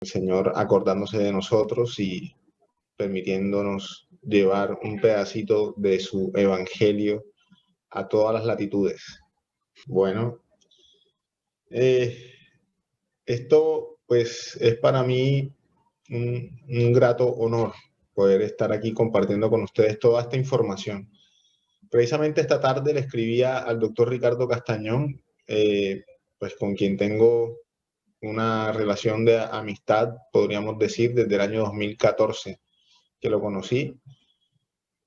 Señor acordándose de nosotros y permitiéndonos llevar un pedacito de su evangelio a todas las latitudes. Bueno, esto pues es para mí un grato honor poder estar aquí compartiendo con ustedes toda esta información. Precisamente esta tarde le escribía al doctor Ricardo Castañón, pues con quien tengo una relación de amistad, podríamos decir, desde el año 2014 que lo conocí,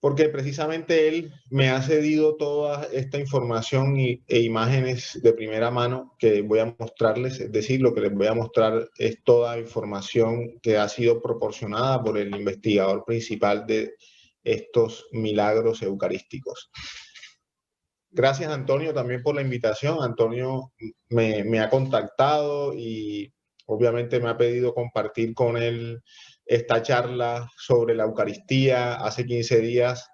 porque precisamente él me ha cedido toda esta información e imágenes de primera mano que voy a mostrarles, es decir, lo que les voy a mostrar es toda información que ha sido proporcionada por el investigador principal de estos milagros eucarísticos. Gracias, Antonio, también por la invitación. Antonio me ha contactado y obviamente me ha pedido compartir con él esta charla sobre la Eucaristía. Hace 15 días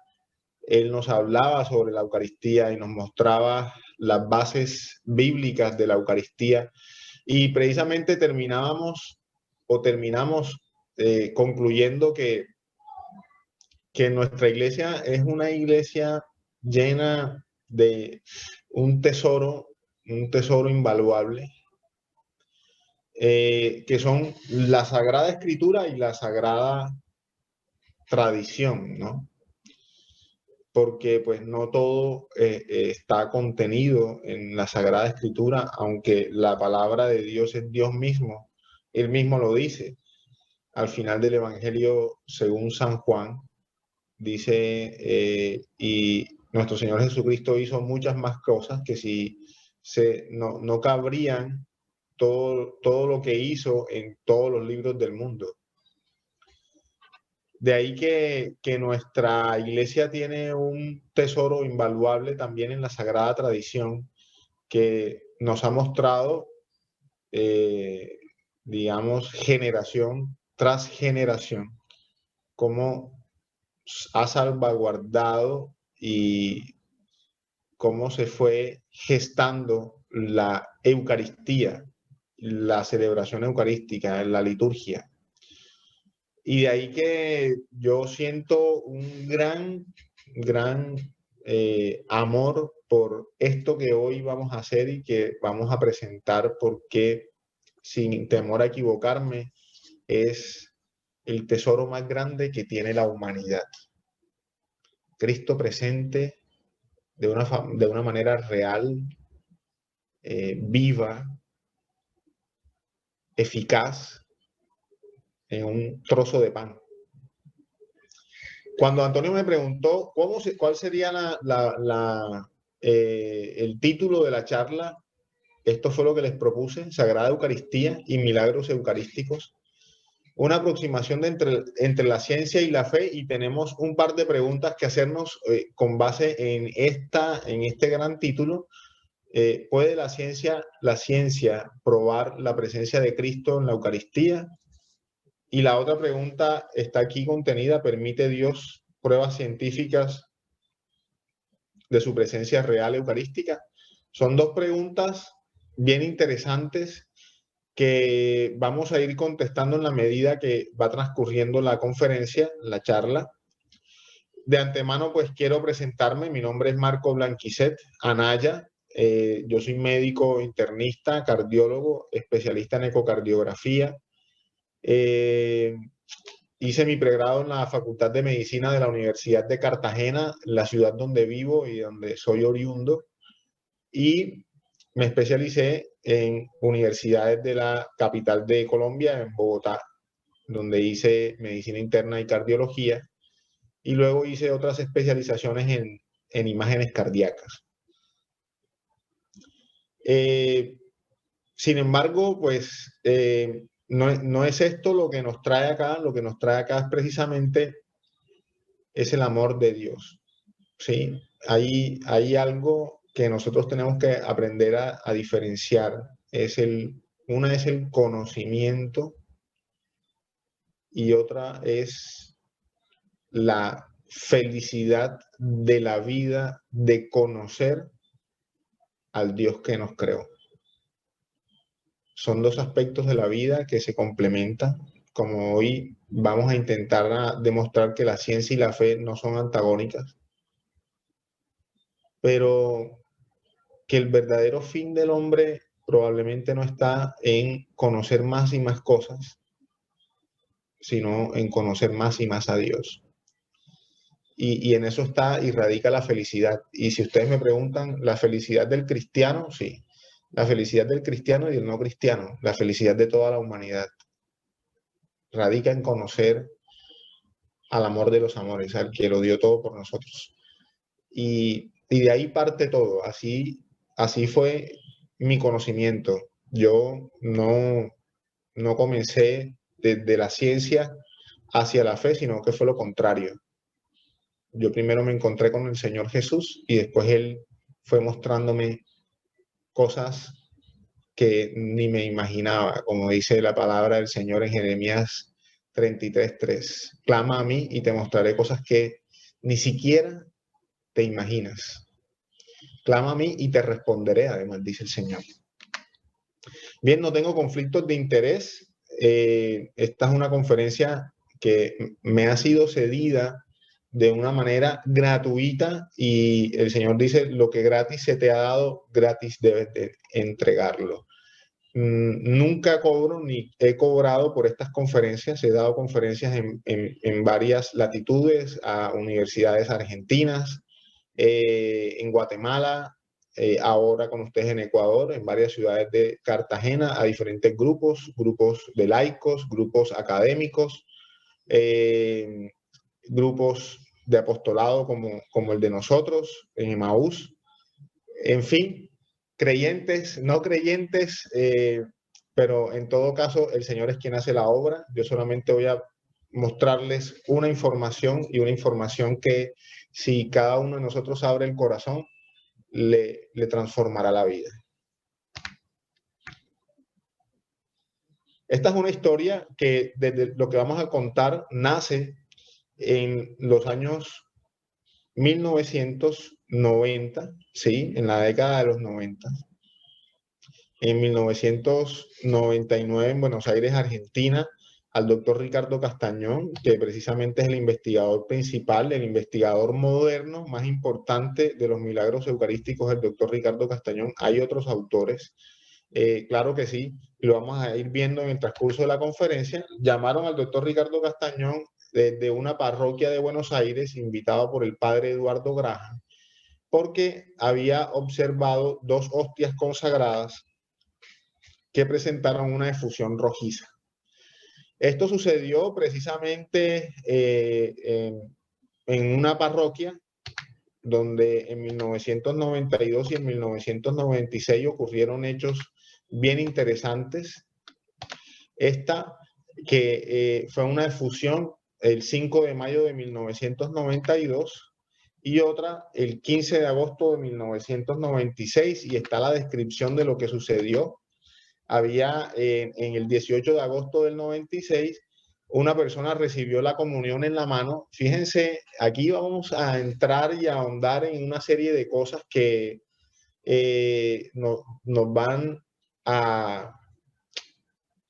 él nos hablaba sobre la Eucaristía y nos mostraba las bases bíblicas de la Eucaristía. Y precisamente terminamos concluyendo que nuestra iglesia es una iglesia llena de un tesoro invaluable, que son la Sagrada Escritura y la Sagrada Tradición, ¿no? Porque pues no todo está contenido en la Sagrada Escritura, aunque la palabra de Dios es Dios mismo, Él mismo lo dice. Al final del Evangelio según San Juan, dice, y nuestro Señor Jesucristo hizo muchas más cosas que si no cabrían todo lo que hizo en todos los libros del mundo. De ahí que nuestra iglesia tiene un tesoro invaluable también en la Sagrada Tradición, que nos ha mostrado, digamos, generación tras generación, cómo ha salvaguardado y cómo se fue gestando la Eucaristía, la celebración eucarística, la liturgia. Y de ahí que yo siento un gran amor por esto que hoy vamos a hacer y que vamos a presentar, porque sin temor a equivocarme, es el tesoro más grande que tiene la humanidad. Cristo presente de una manera real, viva, eficaz, en un trozo de pan. Cuando Antonio me preguntó cuál sería el título de la charla, esto fue lo que les propuse: Sagrada Eucaristía y Milagros Eucarísticos. Una aproximación entre la ciencia y la fe, y tenemos un par de preguntas que hacernos con base en este gran título. ¿Puede la ciencia probar la presencia de Cristo en la Eucaristía? Y la otra pregunta está aquí contenida: ¿permite Dios pruebas científicas de su presencia real eucarística? Son dos preguntas bien interesantes que vamos a ir contestando en la medida que va transcurriendo la conferencia, la charla. De antemano, pues quiero presentarme. Mi nombre es Marco Blanquicet Anaya. Yo soy médico internista, cardiólogo, especialista en ecocardiografía. Hice mi pregrado en la Facultad de Medicina de la Universidad de Cartagena, la ciudad donde vivo y donde soy oriundo, y me especialicé en universidades de la capital de Colombia, en Bogotá, donde hice medicina interna y cardiología, y luego hice otras especializaciones en imágenes cardíacas. Sin embargo, pues no es esto lo que nos trae acá. Lo que nos trae acá es precisamente es el amor de Dios, ¿sí? Hay algo que nosotros tenemos que aprender a diferenciar. Una es el conocimiento y otra es la felicidad de la vida de conocer al Dios que nos creó. son dos aspectos de la vida que se complementan. Como hoy vamos a intentar demostrar que la ciencia y la fe no son antagónicas, pero que el verdadero fin del hombre probablemente no está en conocer más y más cosas, sino en conocer más y más a Dios. Y en eso está y radica la felicidad. Y si ustedes me preguntan, ¿la felicidad del cristiano? Sí. La felicidad del cristiano y del no cristiano, la felicidad de toda la humanidad, radica en conocer al amor de los amores, al que lo dio todo por nosotros. Y de ahí parte todo. Así fue mi conocimiento. Yo no comencé desde la ciencia hacia la fe, sino que fue lo contrario. Yo primero me encontré con el Señor Jesús y después Él fue mostrándome cosas que ni me imaginaba, como dice la palabra del Señor en Jeremías 33:3. Clama a mí y te mostraré cosas que ni siquiera te imaginas. Clama a mí y te responderé, además, dice el Señor. Bien, no tengo conflictos de interés. Esta es una conferencia que me ha sido cedida de una manera gratuita y el Señor dice, lo que gratis se te ha dado, gratis debes de entregarlo. Nunca cobro ni he cobrado por estas conferencias. He dado conferencias en varias latitudes, a universidades argentinas, en Guatemala, ahora con ustedes en Ecuador, en varias ciudades de Cartagena, a diferentes grupos de laicos, grupos académicos, grupos de apostolado como el de nosotros, en Emaús, en fin, creyentes, no creyentes, pero en todo caso el Señor es quien hace la obra. Yo solamente voy a mostrarles una información y una información que si cada uno de nosotros abre el corazón, le transformará la vida. Esta es una historia que desde lo que vamos a contar nace en los años 1990, ¿sí? En la década de los 90. En 1999 en Buenos Aires, Argentina, al doctor Ricardo Castañón, que precisamente es el investigador principal, el investigador moderno más importante de los milagros eucarísticos, el doctor Ricardo Castañón. Hay otros autores, claro que sí, y lo vamos a ir viendo en el transcurso de la conferencia. Llamaron al doctor Ricardo Castañón desde una parroquia de Buenos Aires, invitado por el padre Eduardo Graham, porque había observado dos hostias consagradas que presentaron una efusión rojiza. Esto sucedió precisamente en una parroquia donde en 1992 y en 1996 ocurrieron hechos bien interesantes. Esta que fue una efusión el 5 de mayo de 1992 y otra el 15 de agosto de 1996, y está la descripción de lo que sucedió. Había en el 18 de agosto del 96, una persona recibió la comunión en la mano. Fíjense, aquí vamos a entrar y a ahondar en una serie de cosas que nos van a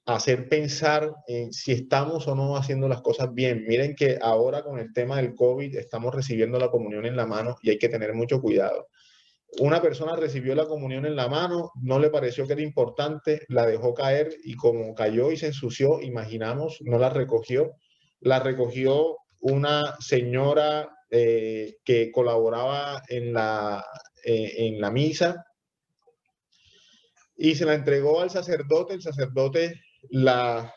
hacer pensar en si estamos o no haciendo las cosas bien. Miren que ahora con el tema del COVID estamos recibiendo la comunión en la mano y hay que tener mucho cuidado. Una persona recibió la comunión en la mano, no le pareció que era importante, la dejó caer y como cayó y se ensució, imaginamos, no la recogió. La recogió una señora que colaboraba en la misa y se la entregó al sacerdote. El sacerdote la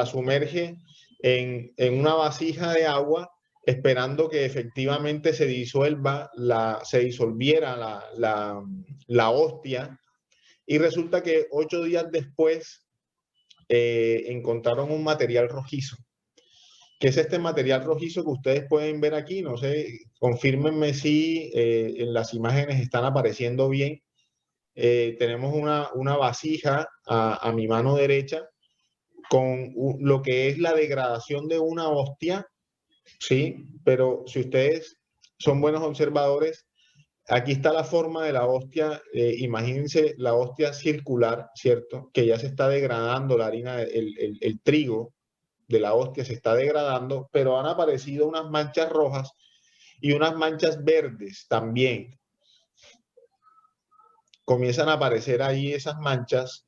sumerge en una vasija de agua, esperando que efectivamente se disolviera la hostia, y resulta que 8 días después encontraron un material rojizo. ¿Qué es este material rojizo que ustedes pueden ver aquí? No sé, confírmenme si en las imágenes están apareciendo bien. Tenemos una vasija a mi mano derecha con lo que es la degradación de una hostia, ¿sí? Pero si ustedes son buenos observadores, Aquí está la forma de la hostia. Imagínense la hostia circular, ¿cierto? Que ya se está degradando la harina, el trigo de la hostia se está degradando, pero han aparecido unas manchas rojas y unas manchas verdes también. Comienzan a aparecer ahí esas manchas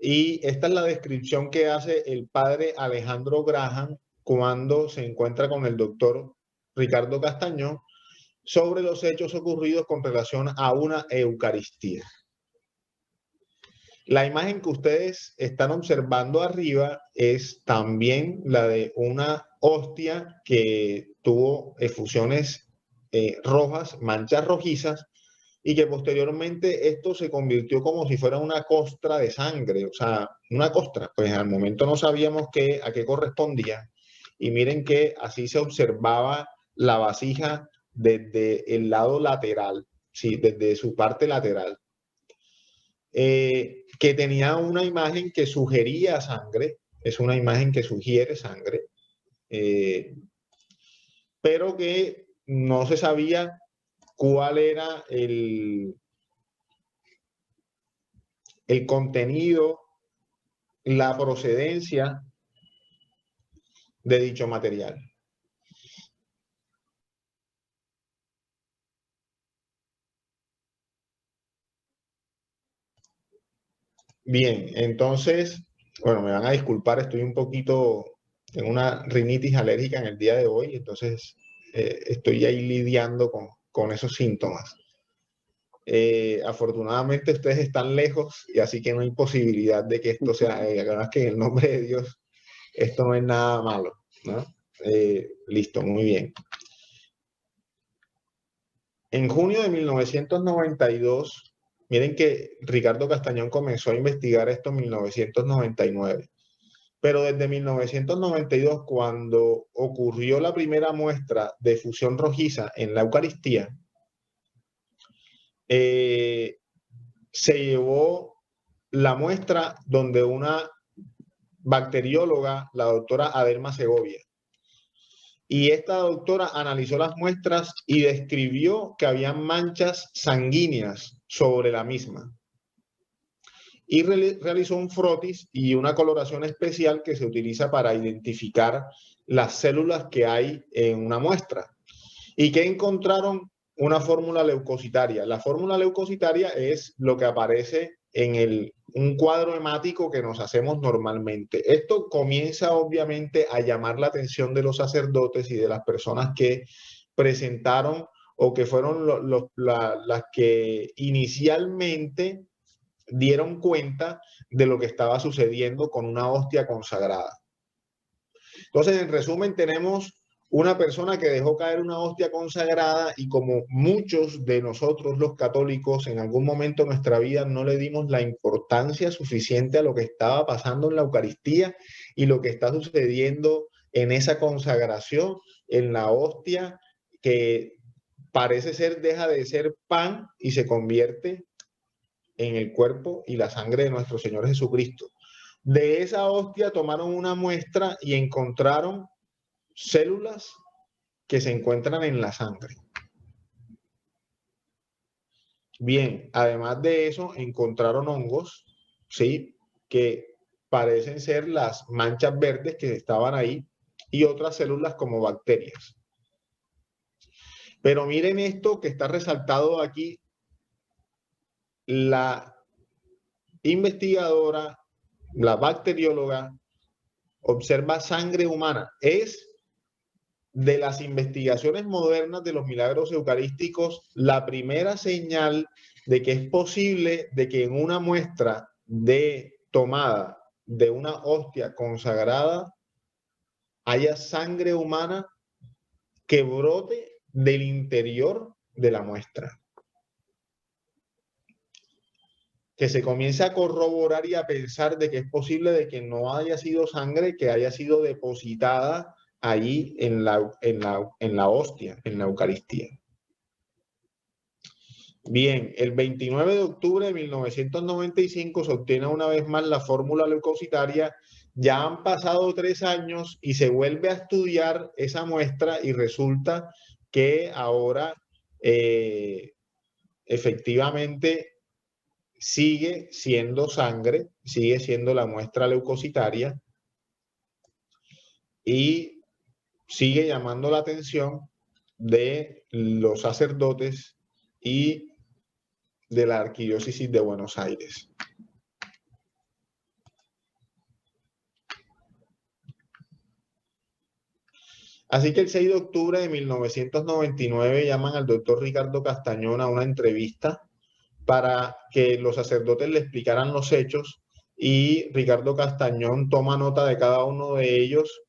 y esta es la descripción que hace el padre Alejandro Graham cuando se encuentra con el doctor Ricardo Castañón sobre los hechos ocurridos con relación a una Eucaristía. La imagen que ustedes están observando arriba es también la de una hostia que tuvo efusiones rojas, manchas rojizas, y que posteriormente esto se convirtió como si fuera una costra de sangre, o sea, una costra, pues al momento no sabíamos a qué correspondía, y miren que así se observaba la vasija desde el lado lateral, sí, desde su parte lateral, que tenía una imagen que sugería sangre, es una imagen que sugiere sangre, eh, pero que no se sabía cuál era el contenido, la procedencia de dicho material. Bien, entonces, bueno, me van a disculpar, estoy un poquito, tengo una rinitis alérgica en el día de hoy, entonces estoy ahí lidiando con esos síntomas. Afortunadamente ustedes están lejos y así que no hay posibilidad de que esto sea, además que en el nombre de Dios, esto no es nada malo, ¿no? Listo, muy bien. En junio de 1992, miren que Ricardo Castañón comenzó a investigar esto en 1999, pero desde 1992, cuando ocurrió la primera muestra de fusión rojiza en la Eucaristía, se llevó la muestra donde una bacterióloga, la doctora Adelma Segovia, y esta doctora analizó las muestras y describió que había manchas sanguíneas sobre la misma. Y realizó un frotis y una coloración especial que se utiliza para identificar las células que hay en una muestra. ¿Y que encontraron? Una fórmula leucocitaria. La fórmula leucocitaria es lo que aparece en un cuadro hemático que nos hacemos normalmente. Esto comienza obviamente a llamar la atención de los sacerdotes y de las personas que presentaron o que fueron las que inicialmente dieron cuenta de lo que estaba sucediendo con una hostia consagrada. Entonces, en resumen, tenemos una persona que dejó caer una hostia consagrada y como muchos de nosotros los católicos en algún momento de nuestra vida no le dimos la importancia suficiente a lo que estaba pasando en la Eucaristía y lo que está sucediendo en esa consagración, en la hostia que parece ser, deja de ser pan y se convierte en el cuerpo y la sangre de nuestro Señor Jesucristo. De esa hostia tomaron una muestra y encontraron células que se encuentran en la sangre. Bien, además de eso, encontraron hongos, ¿sí? Que parecen ser las manchas verdes que estaban ahí y otras células como bacterias. Pero miren esto que está resaltado aquí. La investigadora, la bacterióloga, observa sangre humana. Es de las investigaciones modernas de los milagros eucarísticos la primera señal de que es posible de que en una muestra de tomada de una hostia consagrada haya sangre humana que brote del interior de la muestra. Que se comience a corroborar y a pensar de que es posible de que no haya sido sangre que haya sido depositada ahí en la hostia, en la Eucaristía. Bien, el 29 de octubre de 1995 se obtiene una vez más la fórmula leucocitaria. Ya han pasado 3 años y se vuelve a estudiar esa muestra y resulta que ahora efectivamente sigue siendo sangre, sigue siendo la muestra leucocitaria y sigue llamando la atención de los sacerdotes y de la Arquidiócesis de Buenos Aires. Así que el 6 de octubre de 1999 llaman al doctor Ricardo Castañón a una entrevista para que los sacerdotes le explicaran los hechos, y Ricardo Castañón toma nota de cada uno de ellos,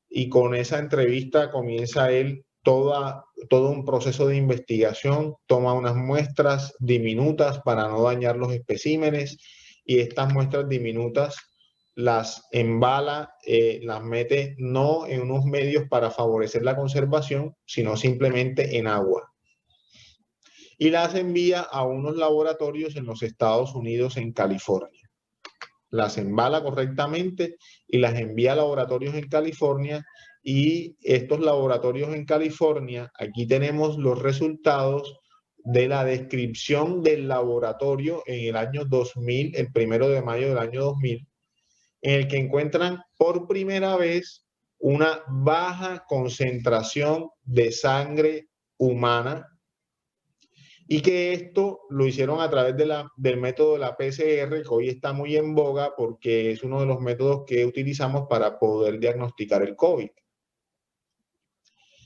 y con esa entrevista comienza él todo un proceso de investigación, toma unas muestras diminutas para no dañar los especímenes, y estas muestras diminutas las embala, las mete no en unos medios para favorecer la conservación, sino simplemente en agua. Y las envía a unos laboratorios en los Estados Unidos, en California. Las embala correctamente y las envía a laboratorios en California, y estos laboratorios en California, aquí tenemos los resultados de la descripción del laboratorio en el año 2000, el 1 de mayo del año 2000, en el que encuentran por primera vez una baja concentración de sangre humana, y que esto lo hicieron a través del método de la PCR, que hoy está muy en boga porque es uno de los métodos que utilizamos para poder diagnosticar el COVID.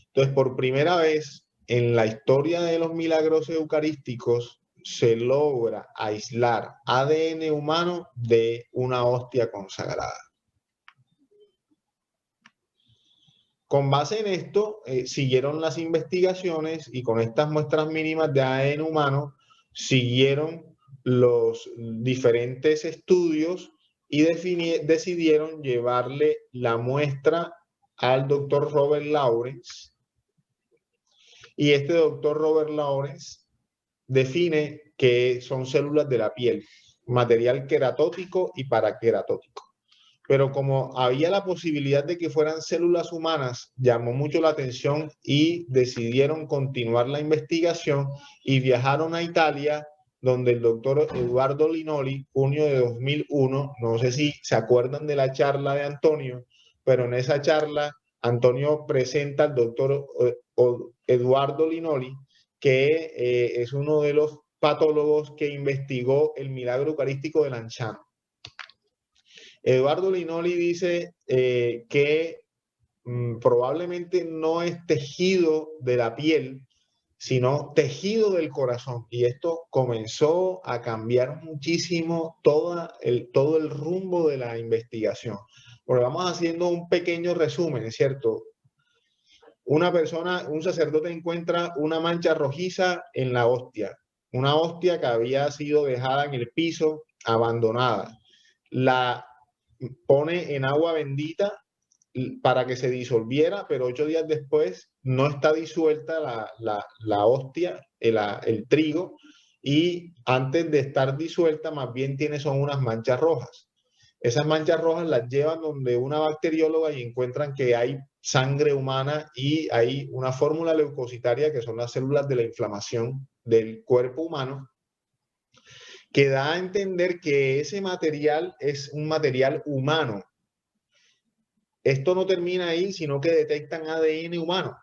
Entonces, por primera vez en la historia de los milagros eucarísticos se logra aislar ADN humano de una hostia consagrada. Con base en esto, siguieron las investigaciones, y con estas muestras mínimas de ADN humano siguieron los diferentes estudios y decidieron llevarle la muestra al doctor Robert Lawrence. Y este doctor Robert Lawrence define que son células de la piel, material queratótico y paraqueratótico. Pero como había la posibilidad de que fueran células humanas, llamó mucho la atención y decidieron continuar la investigación, y viajaron a Italia, donde el doctor Eduardo Linoli, junio de 2001, no sé si se acuerdan de la charla de Antonio, pero en esa charla Antonio presenta al doctor Eduardo Linoli, que es uno de los patólogos que investigó el milagro eucarístico de Lanciano. Eduardo Linoli dice que probablemente no es tejido de la piel, sino tejido del corazón. Y esto comenzó a cambiar muchísimo todo el rumbo de la investigación. Porque vamos haciendo un pequeño resumen, ¿cierto? Una persona, un sacerdote, encuentra una mancha rojiza en la hostia. Una hostia que había sido dejada en el piso, abandonada. La pone en agua bendita para que se disolviera, pero 8 días después no está disuelta la hostia, el trigo, y antes de estar disuelta más bien son unas manchas rojas. Esas manchas rojas las llevan donde una bacterióloga y encuentran que hay sangre humana y hay una fórmula leucocitaria, que son las células de la inflamación del cuerpo humano, que da a entender que ese material es un material humano. Esto no termina ahí, sino que detectan ADN humano.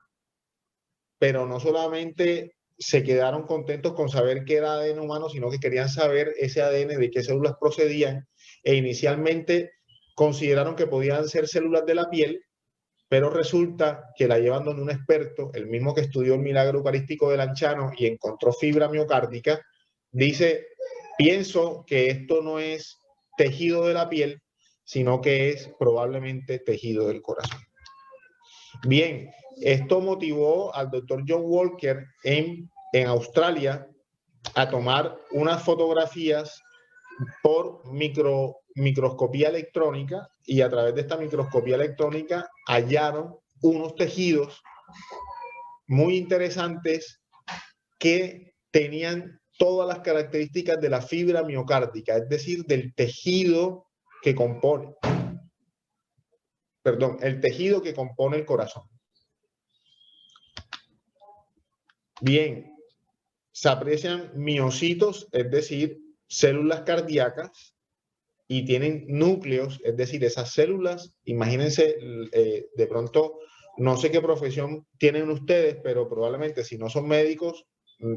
Pero no solamente se quedaron contentos con saber que era ADN humano, sino que querían saber ese ADN de qué células procedían, e inicialmente consideraron que podían ser células de la piel, pero resulta que la llevan donde un experto, el mismo que estudió el milagro eucarístico de Lanciano y encontró fibra miocárdica, dice: pienso que esto no es tejido de la piel, sino que es probablemente tejido del corazón. Bien, esto motivó al doctor John Walker en Australia a tomar unas fotografías por microscopía electrónica, y a través de esta microscopía electrónica hallaron unos tejidos muy interesantes que tenían todas las características de la fibra miocárdica, es decir, del tejido que compone, el tejido que compone el corazón. Bien, se aprecian miocitos, es decir, células cardíacas, y tienen núcleos, es decir, esas células, imagínense, de pronto, no sé qué profesión tienen ustedes, pero probablemente si no son médicos,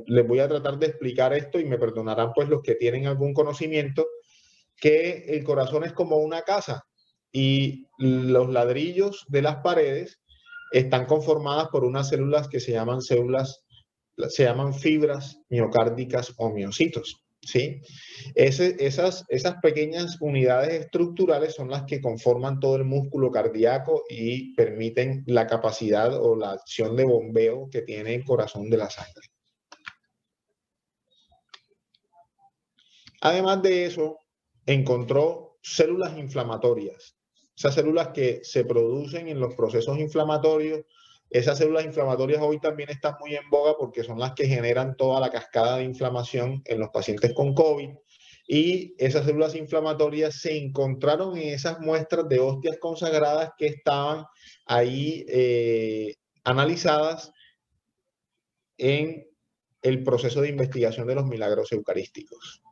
les voy a tratar de explicar esto y me perdonarán pues los que tienen algún conocimiento, que el corazón es como una casa y los ladrillos de las paredes están conformadas por unas células que se llaman fibras miocárdicas o miocitos, ¿sí? Esas pequeñas unidades estructurales son las que conforman todo el músculo cardíaco y permiten la capacidad o la acción de bombeo que tiene el corazón de la sangre. Además de eso, encontró células inflamatorias, esas células que se producen en los procesos inflamatorios. Esas células inflamatorias hoy también están muy en boga porque son las que generan toda la cascada de inflamación en los pacientes con COVID. Y esas células inflamatorias se encontraron en esas muestras de hostias consagradas que estaban ahí analizadas en el proceso de investigación de los milagros eucarísticos.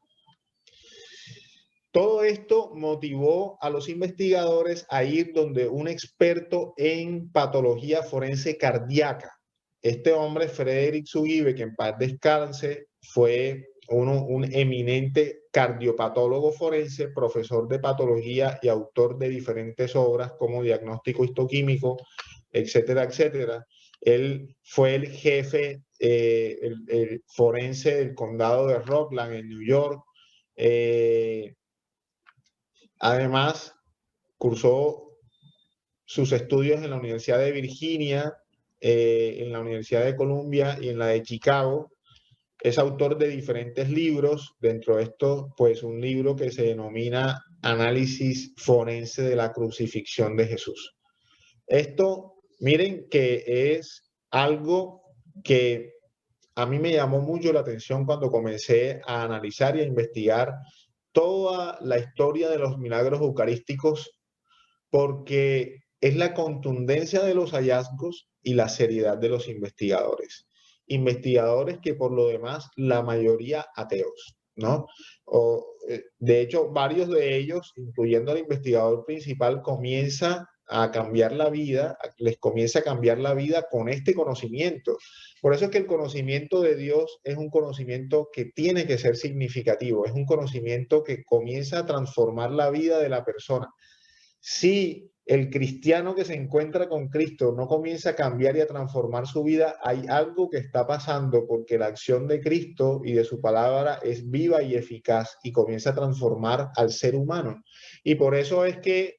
Todo esto motivó a los investigadores a ir donde un experto en patología forense cardíaca. Este hombre, Frederick Zugibe, que en paz descanse, fue un eminente cardiopatólogo forense, profesor de patología y autor de diferentes obras como Diagnóstico Histoquímico, etcétera, etcétera. Él fue el jefe el forense del condado de Rockland en New York. Además, cursó sus estudios en la Universidad de Virginia, en la Universidad de Columbia y en la de Chicago. Es autor de diferentes libros, dentro de estos, pues un libro que se denomina Análisis Forense de la Crucifixión de Jesús. Esto, miren que es algo que a mí me llamó mucho la atención cuando comencé a analizar y a investigar toda la historia de los milagros eucarísticos, porque es la contundencia de los hallazgos y la seriedad de los investigadores. Investigadores que por lo demás, la mayoría ateos, ¿no? De hecho, varios de ellos, incluyendo al investigador principal, comienza a cambiar la vida, les comienza a cambiar la vida con este conocimiento. Por eso es que el conocimiento de Dios es un conocimiento que tiene que ser significativo, es un conocimiento que comienza a transformar la vida de la persona. Si el cristiano que se encuentra con Cristo no comienza a cambiar y a transformar su vida, hay algo que está pasando, porque la acción de Cristo y de su palabra es viva y eficaz y comienza a transformar al ser humano. Y por eso es que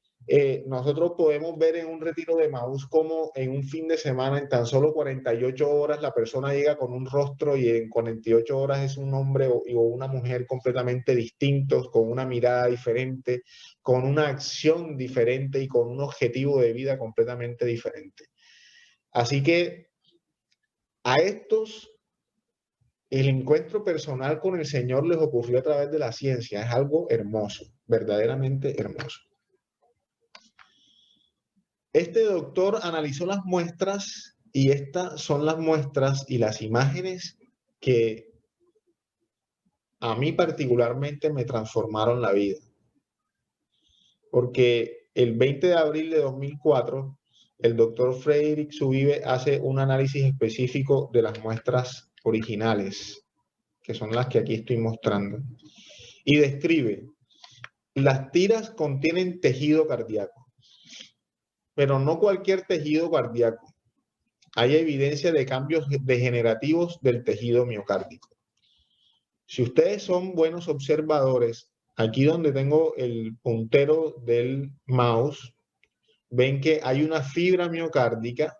nosotros podemos ver en un retiro de Emaús como en un fin de semana, en tan solo 48 horas, la persona llega con un rostro y en 48 horas es un hombre o una mujer completamente distintos, con una mirada diferente, con una acción diferente y con un objetivo de vida completamente diferente. Así que a estos, el encuentro personal con el Señor les ocurrió a través de la ciencia. Es algo hermoso, verdaderamente hermoso. Este doctor analizó las muestras y estas son las muestras y las imágenes que a mí particularmente me transformaron la vida. Porque el 20 de abril de 2004, el doctor Frederick Zugibe hace un análisis específico de las muestras originales, que son las que aquí estoy mostrando, y describe: las tiras contienen tejido cardíaco, pero no cualquier tejido cardíaco. Hay evidencia de cambios degenerativos del tejido miocárdico. Si ustedes son buenos observadores, aquí donde tengo el puntero del mouse, ven que hay una fibra miocárdica,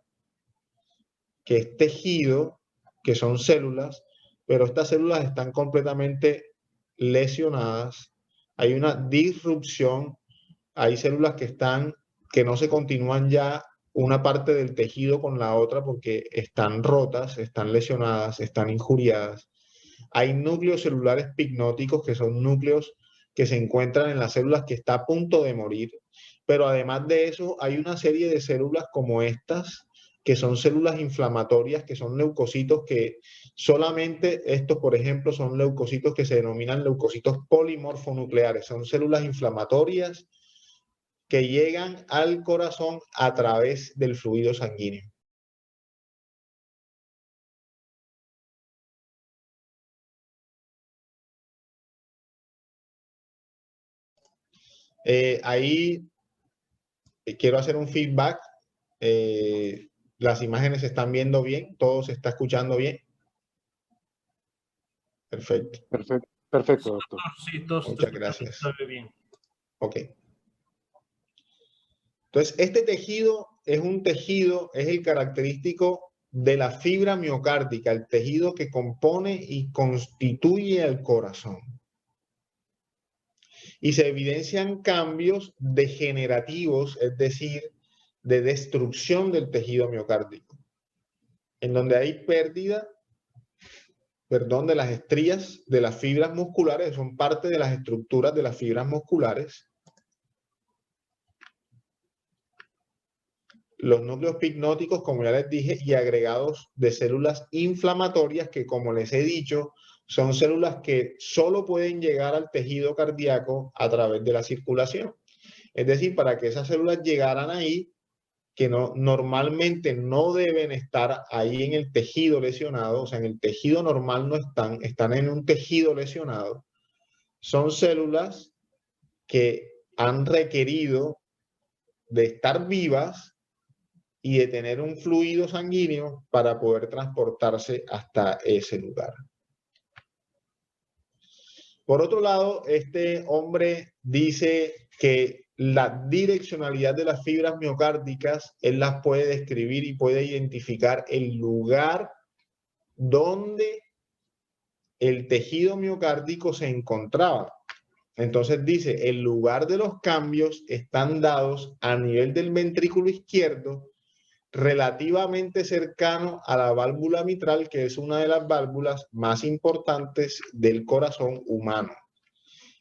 que es tejido, que son células, pero estas células están completamente lesionadas. Hay una disrupción, hay células que no se continúan ya una parte del tejido con la otra porque están rotas, están lesionadas, están injuriadas. Hay núcleos celulares pignóticos, que son núcleos que se encuentran en las células que está a punto de morir. Pero además de eso, hay una serie de células como estas, que son células inflamatorias, que son leucocitos que Solamente estos, por ejemplo, son leucocitos que se denominan leucocitos polimorfonucleares. Son células inflamatorias que llegan al corazón a través del fluido sanguíneo. Ahí quiero hacer un feedback. Las imágenes se están viendo bien, todo se está escuchando bien. Perfecto. Perfecto, perfecto, doctor. Sí, todos Muchas gracias. está bien. Ok. Entonces, este tejido es un tejido, es el característico de la fibra miocárdica, el tejido que compone y constituye el corazón. Y se evidencian cambios degenerativos, es decir, de destrucción del tejido miocárdico, en donde hay pérdida, de las estrías de las fibras musculares, son parte de las estructuras de las fibras musculares. Los núcleos picnóticos, como ya les dije, y agregados de células inflamatorias que, como les he dicho, son células que solo pueden llegar al tejido cardíaco a través de la circulación. Es decir, para que esas células llegaran ahí, que normalmente no deben estar ahí en el tejido lesionado, o sea, en el tejido normal no están, están en un tejido lesionado. Son células que han requerido de estar vivas y de tener un fluido sanguíneo para poder transportarse hasta ese lugar. Por otro lado, este hombre dice que la direccionalidad de las fibras miocárdicas, él las puede describir y puede identificar el lugar donde el tejido miocárdico se encontraba. Entonces dice, el lugar de los cambios están dados a nivel del ventrículo izquierdo, relativamente cercano a la válvula mitral, que es una de las válvulas más importantes del corazón humano.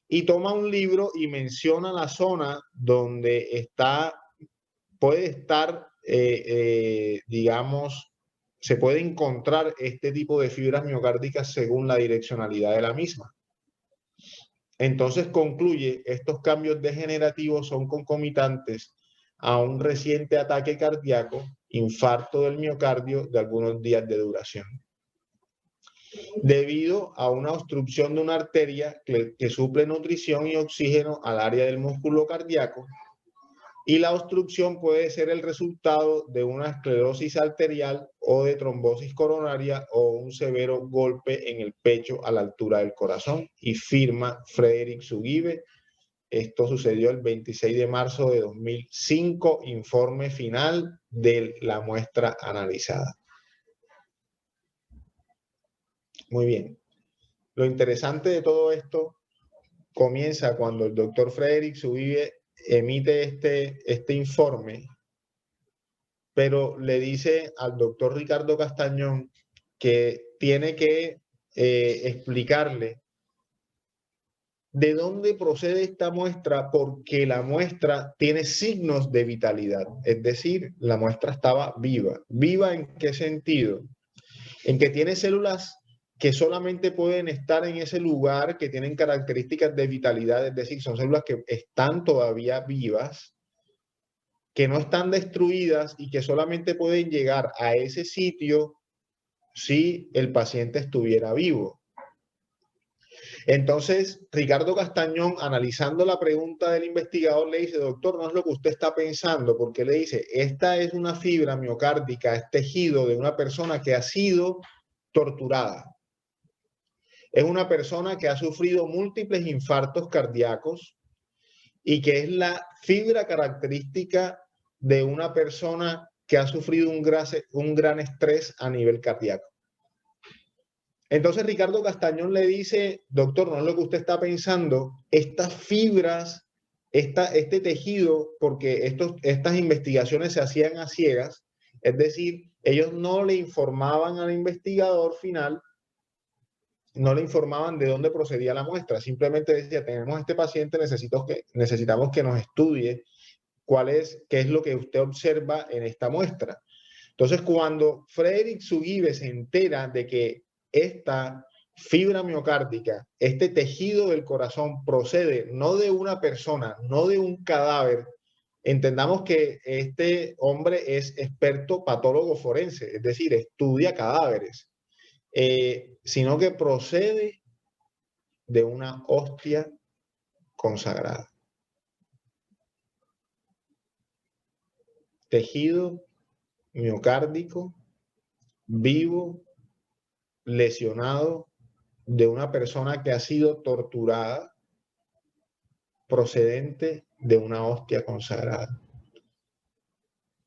Y toma un libro y menciona la zona donde puede estar, digamos, se puede encontrar este tipo de fibras miocárdicas según la direccionalidad de la misma. Entonces concluye, estos cambios degenerativos son concomitantes a un reciente ataque cardíaco, infarto del miocardio de algunos días de duración, debido a una obstrucción de una arteria que suple nutrición y oxígeno al área del músculo cardíaco, y la obstrucción puede ser el resultado de una esclerosis arterial o de trombosis coronaria o un severo golpe en el pecho a la altura del corazón, y firma Frederick Zugibe. Esto sucedió el 26 de marzo de 2005, informe final de la muestra analizada. Muy bien. Lo interesante de todo esto comienza cuando el doctor Frederick Zugibe emite este informe, pero le dice al doctor Ricardo Castañón que tiene que explicarle de dónde procede esta muestra, porque la muestra tiene signos de vitalidad, es decir, la muestra estaba viva. ¿Viva en qué sentido? En que tiene células que solamente pueden estar en ese lugar, que tienen características de vitalidad, es decir, son células que están todavía vivas, que no están destruidas y que solamente pueden llegar a ese sitio si el paciente estuviera vivo. Entonces, Ricardo Castañón, analizando la pregunta del investigador, le dice, doctor, no es lo que usted está pensando, porque le dice, esta es una fibra miocárdica, es tejido de una persona que ha sido torturada. Es una persona que ha sufrido múltiples infartos cardíacos y que es la fibra característica de una persona que ha sufrido un gran estrés a nivel cardíaco. Entonces Ricardo Castañón le dice, doctor, no es lo que usted está pensando, estas fibras, este tejido, porque estas investigaciones se hacían a ciegas, es decir, ellos no le informaban al investigador final, no le informaban de dónde procedía la muestra, simplemente decía, tenemos este paciente, necesitamos que nos estudie qué es lo que usted observa en esta muestra. Entonces, cuando Frederick Zugibe se entera de que esta fibra miocárdica, este tejido del corazón procede no de una persona, no de un cadáver. Entendamos que este hombre es experto patólogo forense, es decir, estudia cadáveres, sino que procede de una hostia consagrada. Tejido miocárdico, vivo, lesionado, de una persona que ha sido torturada, procedente de una hostia consagrada.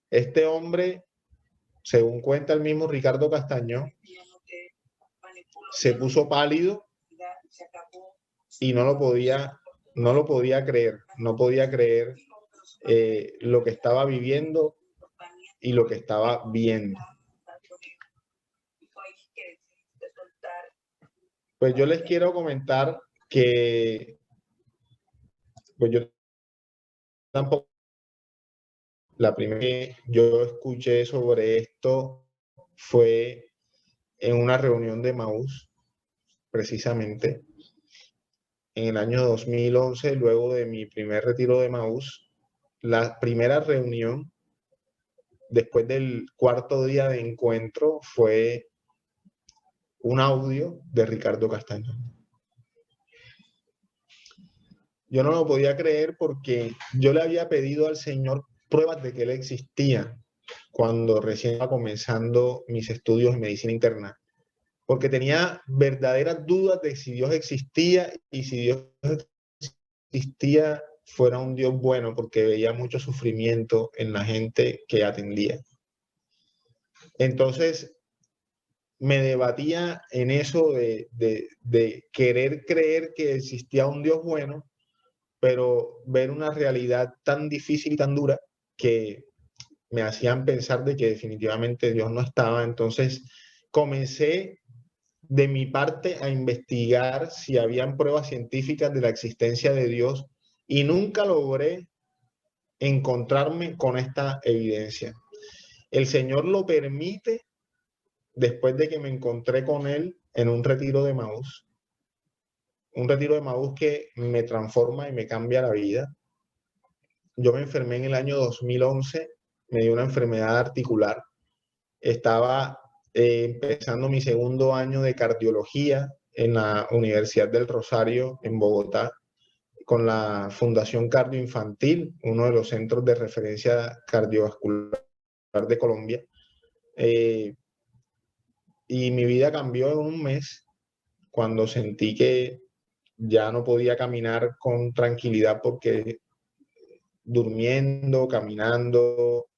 Este hombre, según cuenta el mismo Ricardo Castañón, se puso pálido y no lo podía creer, no podía creer lo que estaba viviendo y lo que estaba viendo. Pues yo les quiero comentar que pues yo tampoco, la primera vez que yo escuché sobre esto fue en una reunión de Emaús, precisamente en el año 2011, luego de mi primer retiro de Emaús. La primera reunión, después del cuarto día de encuentro, fue un audio de Ricardo Castañón. Yo no lo podía creer porque yo le había pedido al Señor pruebas de que Él existía cuando recién estaba comenzando mis estudios en medicina interna, porque tenía verdaderas dudas de si Dios existía y si Dios existía fuera un Dios bueno, porque veía mucho sufrimiento en la gente que atendía. Entonces me debatía en eso de querer creer que existía un Dios bueno, pero ver una realidad tan difícil y tan dura que me hacían pensar de que definitivamente Dios no estaba. Entonces comencé de mi parte a investigar si habían pruebas científicas de la existencia de Dios y nunca logré encontrarme con esta evidencia. El Señor lo permite después de que me encontré con Él en un retiro de Emaús. Un retiro de Emaús que me transforma y me cambia la vida. Yo me enfermé en el año 2011, me dio una enfermedad articular. Estaba empezando mi segundo año de cardiología en la Universidad del Rosario en Bogotá, con la Fundación Cardioinfantil, uno de los centros de referencia cardiovascular de Colombia. Y mi vida cambió en un mes cuando sentí que ya no podía caminar con tranquilidad porque durmiendo, caminando,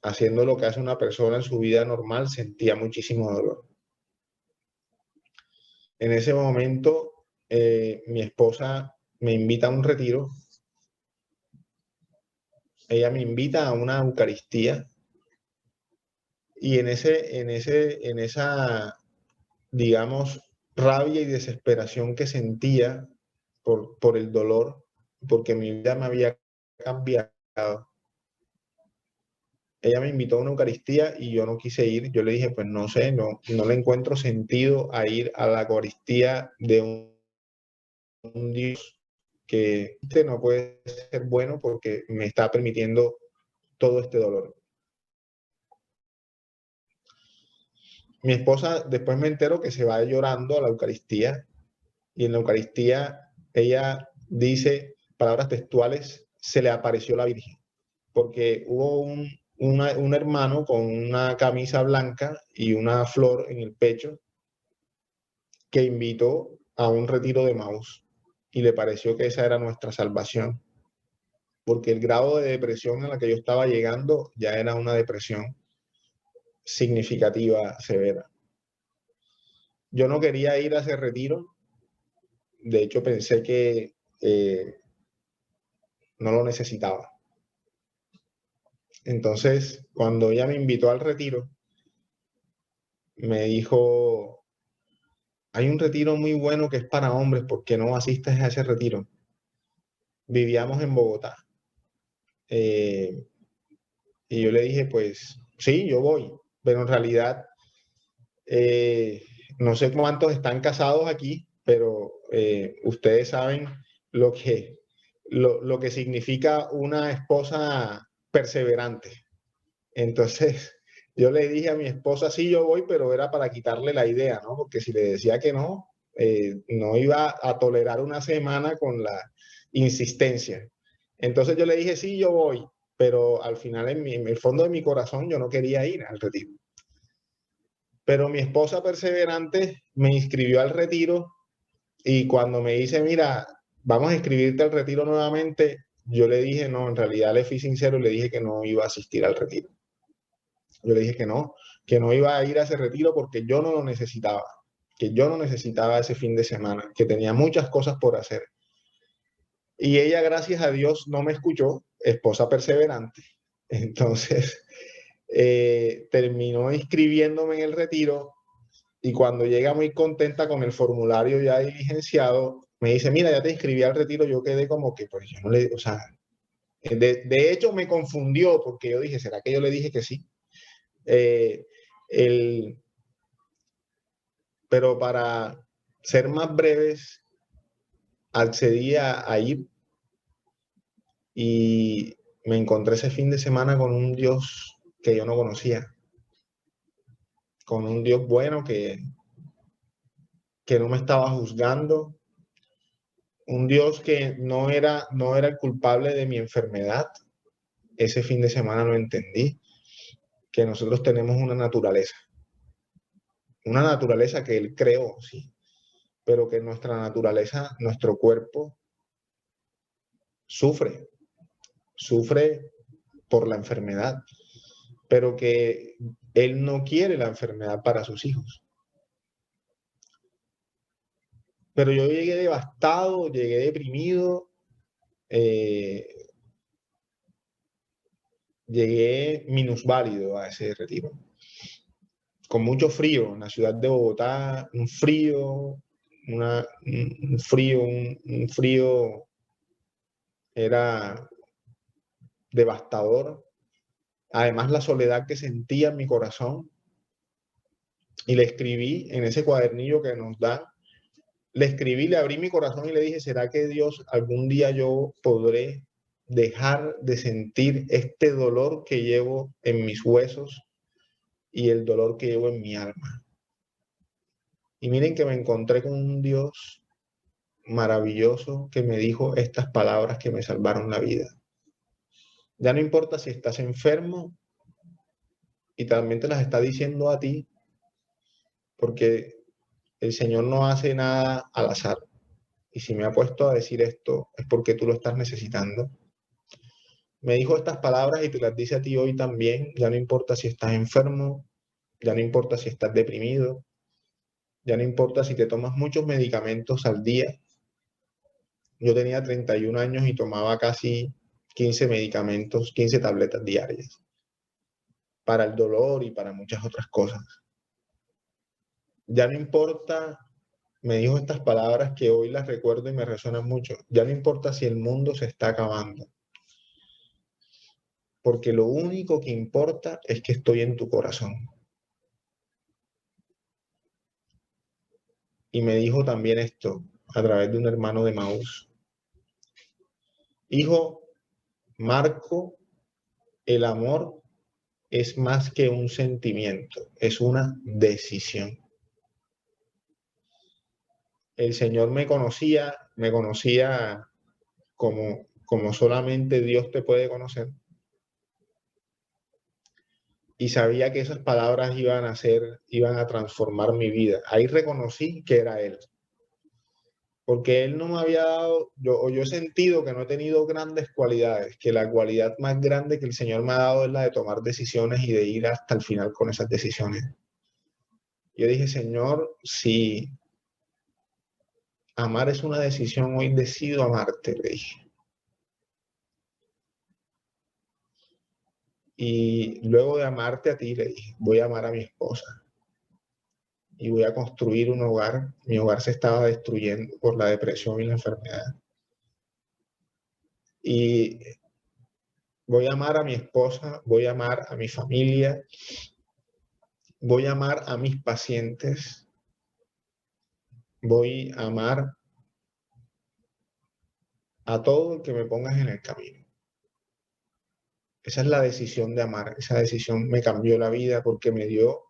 haciendo lo que hace una persona en su vida normal, sentía muchísimo dolor. En ese momento, mi esposa me invita a un retiro. Ella me invita a una Eucaristía y en esa, digamos, rabia y desesperación que sentía por el dolor, porque mi vida me había cambiado. Ella me invitó a una Eucaristía y yo no quise ir. Yo le dije, pues no sé, no le encuentro sentido a ir a la Eucaristía de un Dios que no puede ser bueno porque me está permitiendo todo este dolor. Mi esposa después me entero que se va llorando a la Eucaristía y en la Eucaristía ella dice palabras textuales, se le apareció la Virgen, porque hubo un hermano con una camisa blanca y una flor en el pecho que invitó a un retiro de Emaús y le pareció que esa era nuestra salvación, porque el grado de depresión a la que yo estaba llegando ya era una depresión significativa, severa. Yo no quería ir a ese retiro, de hecho pensé que no lo necesitaba. Entonces, cuando ella me invitó al retiro, me dijo, hay un retiro muy bueno que es para hombres, ¿por qué no asistes a ese retiro? Vivíamos en Bogotá. Y yo le dije, pues sí, yo voy. pero en realidad no sé cuántos están casados aquí, pero ustedes saben lo que, lo que significa una esposa perseverante. Entonces, yo le dije a mi esposa, sí, yo voy, pero era para quitarle la idea, ¿no? Porque si le decía que no, no iba a tolerar una semana con la insistencia. Entonces yo le dije, sí, yo voy, pero al final en el fondo de mi corazón yo no quería ir al retiro. Pero mi esposa perseverante me inscribió al retiro y cuando me dice, mira, vamos a inscribirte al retiro nuevamente, yo le dije, no, en realidad le fui sincero y le dije que no iba a asistir al retiro. Yo le dije que no iba a ir a ese retiro porque yo no lo necesitaba, que yo no necesitaba ese fin de semana, que tenía muchas cosas por hacer. Y ella, gracias a Dios, no me escuchó, esposa perseverante. Entonces, terminó inscribiéndome en el retiro y cuando llega muy contenta con el formulario ya diligenciado, me dice, mira, ya te inscribí al retiro. Yo quedé como que, pues yo no le, o sea, de hecho me confundió porque yo dije, ¿será que yo le dije que sí? Eh, el, pero para ser más breves, accedí a ir y me encontré ese fin de semana con un Dios que yo no conocía, con un Dios bueno que no me estaba juzgando, un Dios que no era el culpable de mi enfermedad. Ese fin de semana lo entendí, que nosotros tenemos una naturaleza que Él creó, sí, pero que nuestra naturaleza, nuestro cuerpo, sufre, sufre por la enfermedad, pero que Él no quiere la enfermedad para sus hijos. Pero yo llegué devastado, llegué deprimido, eh, llegué minusválido a ese retiro, con mucho frío en la ciudad de Bogotá, un frío, un frío era devastador. Además, la soledad que sentía en mi corazón, y le escribí en ese cuadernillo que nos da, le escribí, le abrí mi corazón y le dije, ¿será que Dios algún día yo podré dejar de sentir este dolor que llevo en mis huesos y el dolor que llevo en mi alma? Y miren que me encontré con un Dios maravilloso que me dijo estas palabras que me salvaron la vida. Ya no importa si estás enfermo y también te las está diciendo a ti, porque el Señor no hace nada al azar. Y si me ha puesto a decir esto es porque tú lo estás necesitando. Me dijo estas palabras y te las dice a ti hoy también. Ya no importa si estás enfermo, ya no importa si estás deprimido, ya no importa si te tomas muchos medicamentos al día. Yo tenía 31 años y tomaba casi 15 medicamentos, 15 tabletas diarias para el dolor y para muchas otras cosas. Ya no importa, me dijo estas palabras que hoy las recuerdo y me resuenan mucho. Ya no importa si el mundo se está acabando, porque lo único que importa es que estoy en tu corazón. Y me dijo también esto a través de un hermano de Maús. Hijo, Marco, el amor es más que un sentimiento, es una decisión. El Señor me conocía como solamente Dios te puede conocer. Y sabía que esas palabras iban a transformar mi vida. Ahí reconocí que era Él. Porque Él no me había dado, yo he sentido que no he tenido grandes cualidades, que la cualidad más grande que el Señor me ha dado es la de tomar decisiones y de ir hasta el final con esas decisiones. Yo dije, Señor, si amar es una decisión, hoy decido amarte, le dije. Y luego de amarte a ti, le dije, voy a amar a mi esposa y voy a construir un hogar. Mi hogar se estaba destruyendo por la depresión y la enfermedad. Y voy a amar a mi esposa, voy a amar a mi familia voy a amar a mis pacientes, voy a amar a todo el que me pongas en el camino. Esa es la decisión de amar. Esa decisión me cambió la vida porque me dio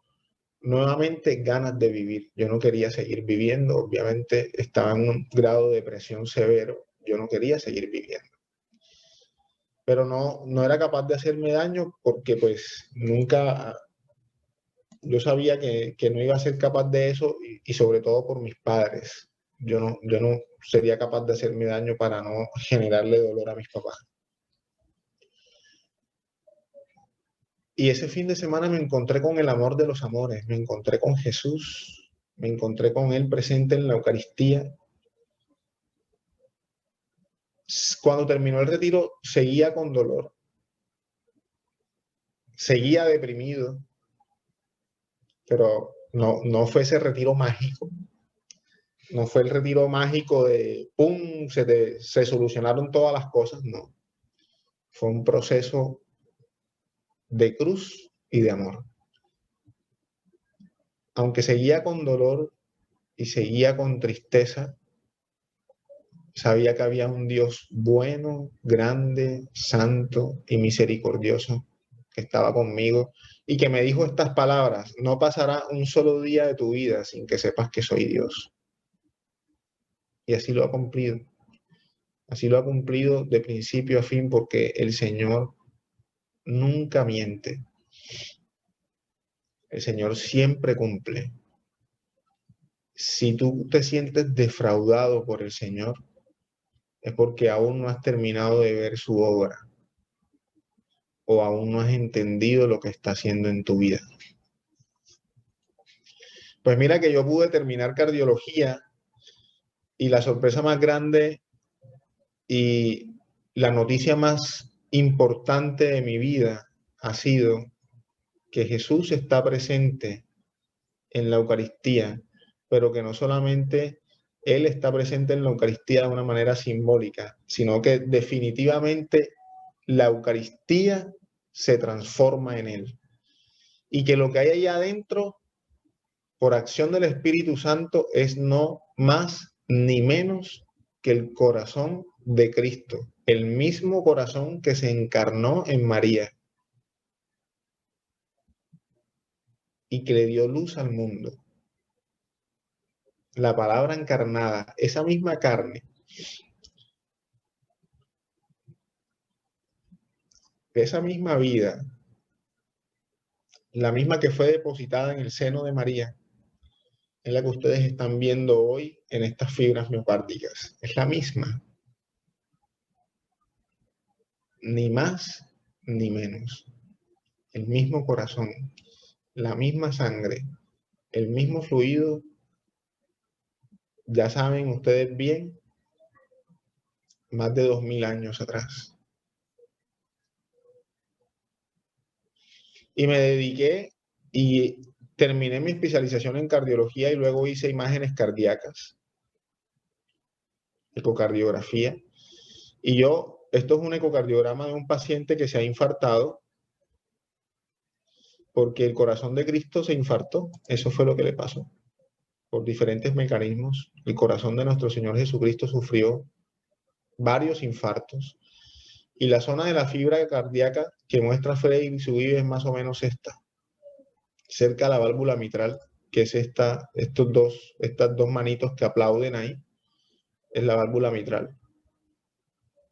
nuevamente ganas de vivir. Yo no quería seguir viviendo. Obviamente estaba en un grado de depresión severo. Yo no quería seguir viviendo. Pero no era capaz de hacerme daño porque pues nunca, yo sabía que no iba a ser capaz de eso y sobre todo por mis padres. Yo no sería capaz de hacerme daño para no generarle dolor a mis papás. Y ese fin de semana me encontré con el amor de los amores, me encontré con Jesús, me encontré con Él presente en la Eucaristía. Cuando terminó el retiro, seguía con dolor, seguía deprimido, pero no fue ese retiro mágico, no fue el retiro mágico de ¡pum! Se solucionaron todas las cosas, no. Fue un proceso de cruz y de amor. Aunque seguía con dolor y seguía con tristeza, sabía que había un Dios bueno, grande, santo y misericordioso que estaba conmigo y que me dijo estas palabras: no pasará un solo día de tu vida sin que sepas que soy Dios. Y así lo ha cumplido. Así lo ha cumplido de principio a fin porque el Señor nunca miente. El Señor siempre cumple. Si tú te sientes defraudado por el Señor, es porque aún no has terminado de ver su obra o aún no has entendido lo que está haciendo en tu vida. Pues mira que yo pude terminar cardiología y la sorpresa más grande y la noticia más importante de mi vida ha sido que Jesús está presente en la Eucaristía, pero que no solamente Él está presente en la Eucaristía de una manera simbólica, sino que definitivamente la Eucaristía se transforma en Él. Y que lo que hay allá adentro, por acción del Espíritu Santo, es no más ni menos que el corazón de Cristo, el mismo corazón que se encarnó en María y que le dio luz al mundo. La palabra encarnada, esa misma carne, esa misma vida, la misma que fue depositada en el seno de María, es la que ustedes están viendo hoy en estas fibras miocárdicas. Es la misma, ni más ni menos. El mismo corazón, la misma sangre, el mismo fluido. Ya saben ustedes bien, más de 2000 años atrás. Y me dediqué y terminé mi especialización en cardiología y luego hice imágenes cardíacas, ecocardiografía. Y esto es un ecocardiograma de un paciente que se ha infartado porque el corazón de Cristo se infartó. Eso fue lo que le pasó. Por diferentes mecanismos, el corazón de nuestro Señor Jesucristo sufrió varios infartos. Y la zona de la fibra cardíaca que muestra Frey y su es más o menos esta, cerca a la válvula mitral, que es estas dos manitos que aplauden ahí, es la válvula mitral.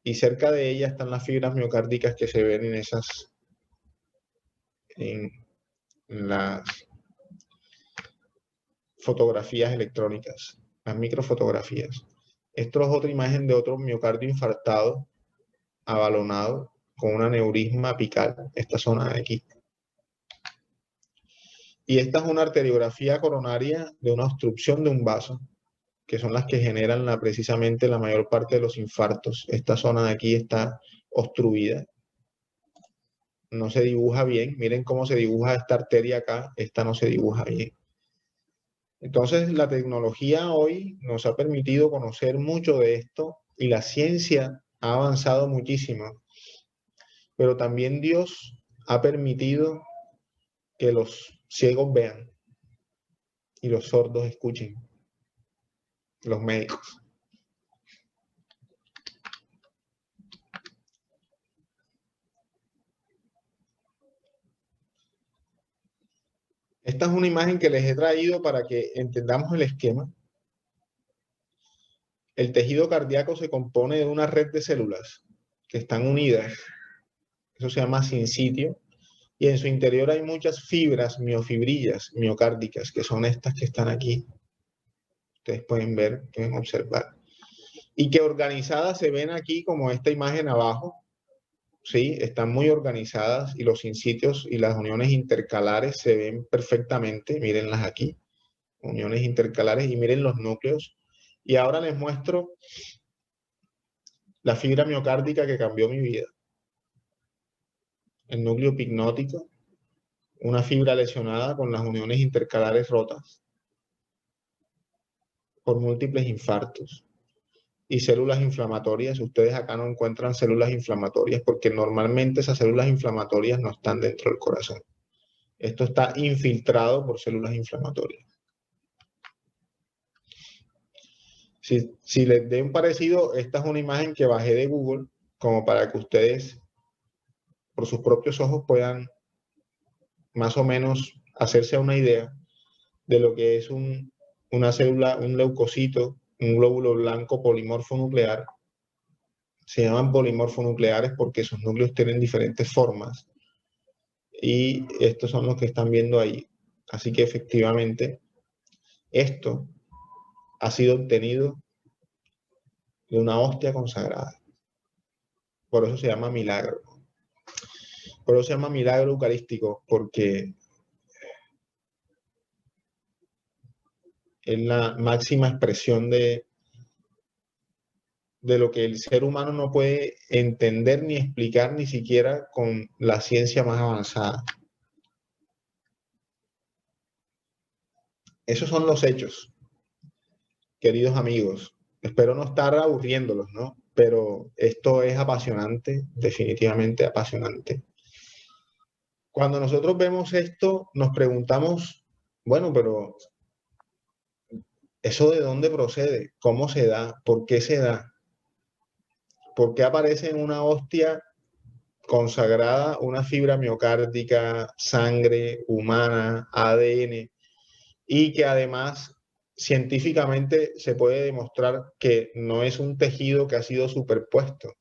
Y cerca de ella están las fibras miocárdicas que se ven en las fotografías electrónicas, las microfotografías. Esto es otra imagen de otro miocardio infartado, abalonado, con un aneurisma apical, esta zona de aquí. Y esta es una arteriografía coronaria de una obstrucción de un vaso, que son las que generan precisamente la mayor parte de los infartos. Esta zona de aquí está obstruida. No se dibuja bien. Miren cómo se dibuja esta arteria acá. Esta no se dibuja bien. Entonces, la tecnología hoy nos ha permitido conocer mucho de esto y la ciencia ha avanzado muchísimo. Pero también Dios ha permitido que los ciegos vean y los sordos escuchen, los médicos. Esta es una imagen que les he traído para que entendamos el esquema. El tejido cardíaco se compone de una red de células que están unidas. Eso se llama sincitio. Y en su interior hay muchas fibras, miofibrillas, miocárdicas, que son estas que están aquí. Ustedes pueden ver, pueden observar. Y que organizadas se ven aquí como esta imagen abajo. Sí, están muy organizadas y los sincitios y las uniones intercalares se ven perfectamente. Mírenlas aquí, uniones intercalares, y miren los núcleos. Y ahora les muestro la fibra miocárdica que cambió mi vida. El núcleo picnótico, una fibra lesionada con las uniones intercalares rotas por múltiples infartos y células inflamatorias. Ustedes acá no encuentran células inflamatorias porque normalmente esas células inflamatorias no están dentro del corazón. Esto está infiltrado por células inflamatorias. Si les dé un parecido, esta es una imagen que bajé de Google como para que ustedes por sus propios ojos puedan más o menos hacerse una idea de lo que es una célula, un leucocito, un glóbulo blanco polimorfo nuclear. Se llaman polimorfonucleares porque sus núcleos tienen diferentes formas. Y estos son los que están viendo ahí. Así que efectivamente, esto ha sido obtenido de una hostia consagrada. Por eso se llama milagro. Por eso se llama milagro eucarístico, porque es la máxima expresión de lo que el ser humano no puede entender ni explicar ni siquiera con la ciencia más avanzada. Esos son los hechos, queridos amigos. Espero no estar aburriéndolos, ¿no? Pero esto es apasionante, definitivamente apasionante. Cuando nosotros vemos esto, nos preguntamos, bueno, pero ¿eso de dónde procede? ¿Cómo se da? ¿Por qué se da? ¿Por qué aparece en una hostia consagrada una fibra miocárdica, sangre humana, ADN, y que además científicamente se puede demostrar que no es un tejido que ha sido superpuesto,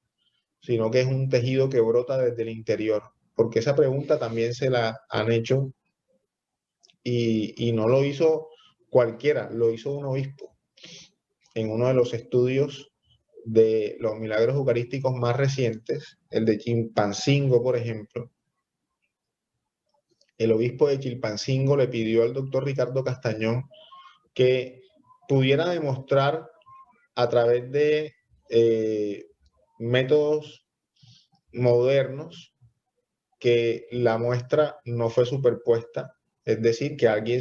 sino que es un tejido que brota desde el interior? Porque esa pregunta también se la han hecho y no lo hizo cualquiera, lo hizo un obispo en uno de los estudios de los milagros eucarísticos más recientes, el de Chilpancingo, por ejemplo. El obispo de Chilpancingo le pidió al doctor Ricardo Castañón que pudiera demostrar a través de métodos modernos que la muestra no fue superpuesta, es decir, que alguien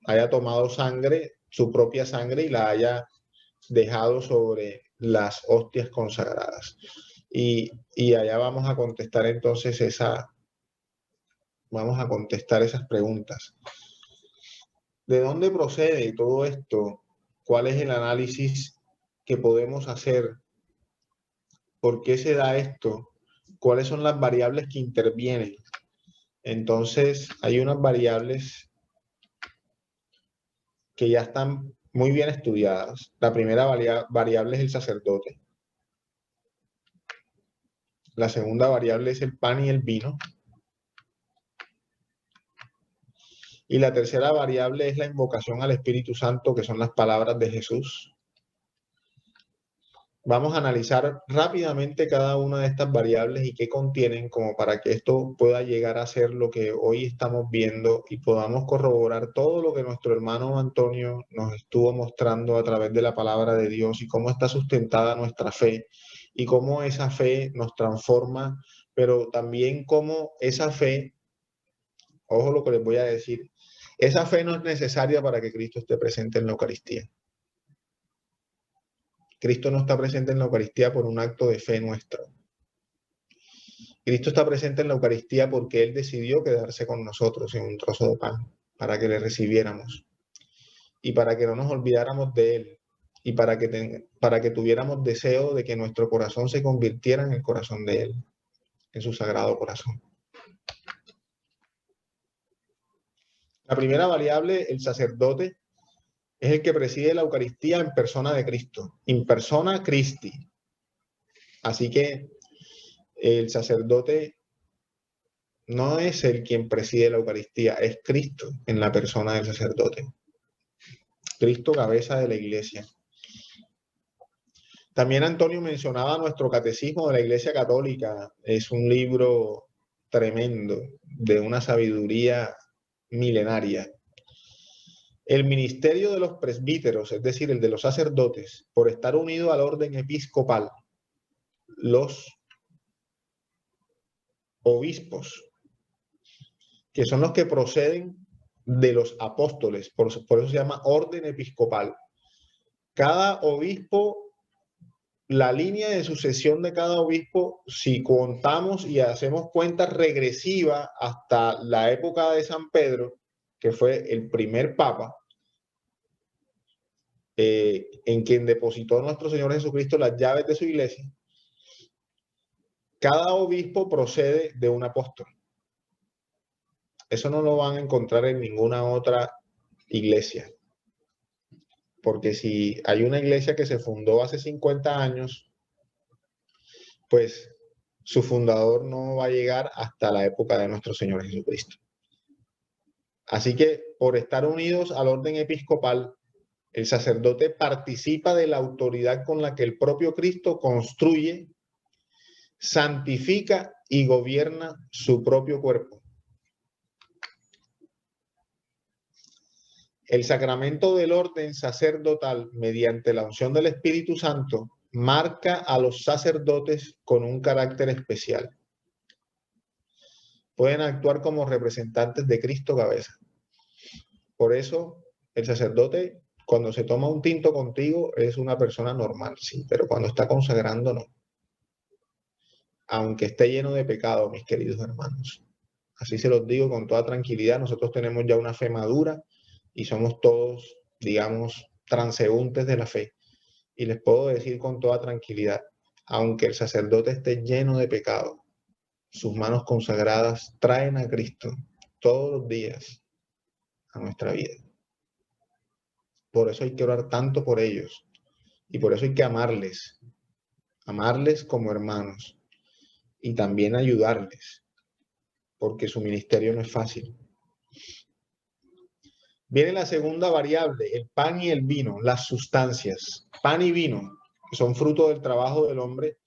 haya tomado sangre, su propia sangre, y la haya dejado sobre las hostias consagradas. Y allá vamos a contestar entonces vamos a contestar esas preguntas. ¿De dónde procede todo esto? ¿Cuál es el análisis que podemos hacer? ¿Por qué se da esto? ¿Cuáles son las variables que intervienen? Entonces, hay unas variables que ya están muy bien estudiadas. La primera variable es el sacerdote. La segunda variable es el pan y el vino. Y la tercera variable es la invocación al Espíritu Santo, que son las palabras de Jesús. Vamos a analizar rápidamente cada una de estas variables y qué contienen, como para que esto pueda llegar a ser lo que hoy estamos viendo y podamos corroborar todo lo que nuestro hermano Antonio nos estuvo mostrando a través de la palabra de Dios y cómo está sustentada nuestra fe y cómo esa fe nos transforma, pero también cómo esa fe, ojo lo que les voy a decir, esa fe no es necesaria para que Cristo esté presente en la Eucaristía. Cristo no está presente en la Eucaristía por un acto de fe nuestro. Cristo está presente en la Eucaristía porque Él decidió quedarse con nosotros en un trozo de pan, para que le recibiéramos y para que no nos olvidáramos de Él y para que tuviéramos deseo de que nuestro corazón se convirtiera en el corazón de Él, en su sagrado corazón. La primera variable, el sacerdote, es el que preside la Eucaristía en persona de Cristo, in persona Christi. Así que el sacerdote no es el quien preside la Eucaristía, es Cristo en la persona del sacerdote. Cristo, cabeza de la Iglesia. También Antonio mencionaba nuestro catecismo de la Iglesia Católica. Es un libro tremendo, de una sabiduría milenaria. El ministerio de los presbíteros, es decir, el de los sacerdotes, por estar unido al orden episcopal, los obispos, que son los que proceden de los apóstoles, por eso se llama orden episcopal. Cada obispo, la línea de sucesión de cada obispo, si contamos y hacemos cuenta regresiva hasta la época de San Pedro, que fue el primer papa, en quien depositó nuestro Señor Jesucristo las llaves de su iglesia, cada obispo procede de un apóstol. Eso no lo van a encontrar en ninguna otra iglesia. Porque si hay una iglesia que se fundó hace 50 años, pues su fundador no va a llegar hasta la época de nuestro Señor Jesucristo. Así que por estar unidos al orden episcopal, el sacerdote participa de la autoridad con la que el propio Cristo construye, santifica y gobierna su propio cuerpo. El sacramento del orden sacerdotal, mediante la unción del Espíritu Santo, marca a los sacerdotes con un carácter especial. Pueden actuar como representantes de Cristo cabeza. Por eso, el sacerdote, cuando se toma un tinto contigo, es una persona normal, sí, pero cuando está consagrando, no. Aunque esté lleno de pecado, mis queridos hermanos. Así se los digo con toda tranquilidad. Nosotros tenemos ya una fe madura y somos todos, digamos, transeúntes de la fe. Y les puedo decir con toda tranquilidad, aunque el sacerdote esté lleno de pecado, sus manos consagradas traen a Cristo todos los días a nuestra vida. Por eso hay que orar tanto por ellos y por eso hay que amarles como hermanos y también ayudarles, porque su ministerio no es fácil. Viene la segunda variable, el pan y el vino, las sustancias. Pan y vino, que son fruto del trabajo del hombre,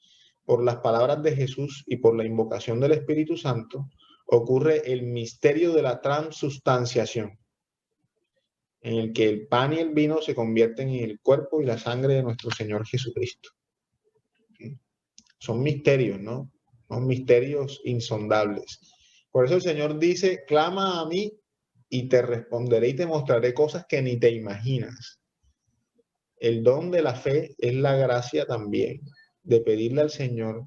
por las palabras de Jesús y por la invocación del Espíritu Santo, ocurre el misterio de la transustanciación, en el que el pan y el vino se convierten en el cuerpo y la sangre de nuestro Señor Jesucristo. Son misterios, ¿no? Son misterios insondables. Por eso el Señor dice, clama a mí y te responderé y te mostraré cosas que ni te imaginas. El don de la fe es la gracia también de pedirle al Señor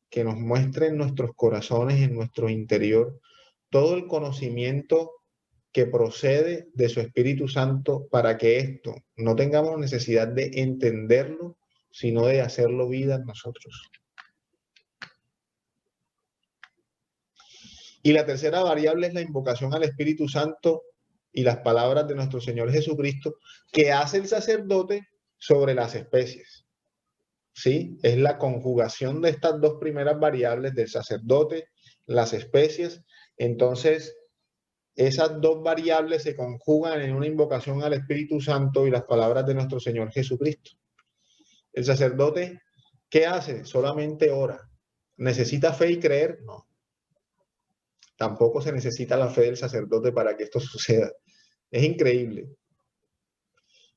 que nos muestre en nuestros corazones, en nuestro interior, todo el conocimiento que procede de su Espíritu Santo para que esto no tengamos necesidad de entenderlo, sino de hacerlo vida en nosotros. Y la tercera variable es la invocación al Espíritu Santo y las palabras de nuestro Señor Jesucristo que hace el sacerdote sobre las especies. ¿Sí? Es la conjugación de estas dos primeras variables del sacerdote, las especies. Entonces, esas dos variables se conjugan en una invocación al Espíritu Santo y las palabras de nuestro Señor Jesucristo. El sacerdote, ¿qué hace? Solamente ora. ¿Necesita fe y creer? No. Tampoco se necesita la fe del sacerdote para que esto suceda. Es increíble.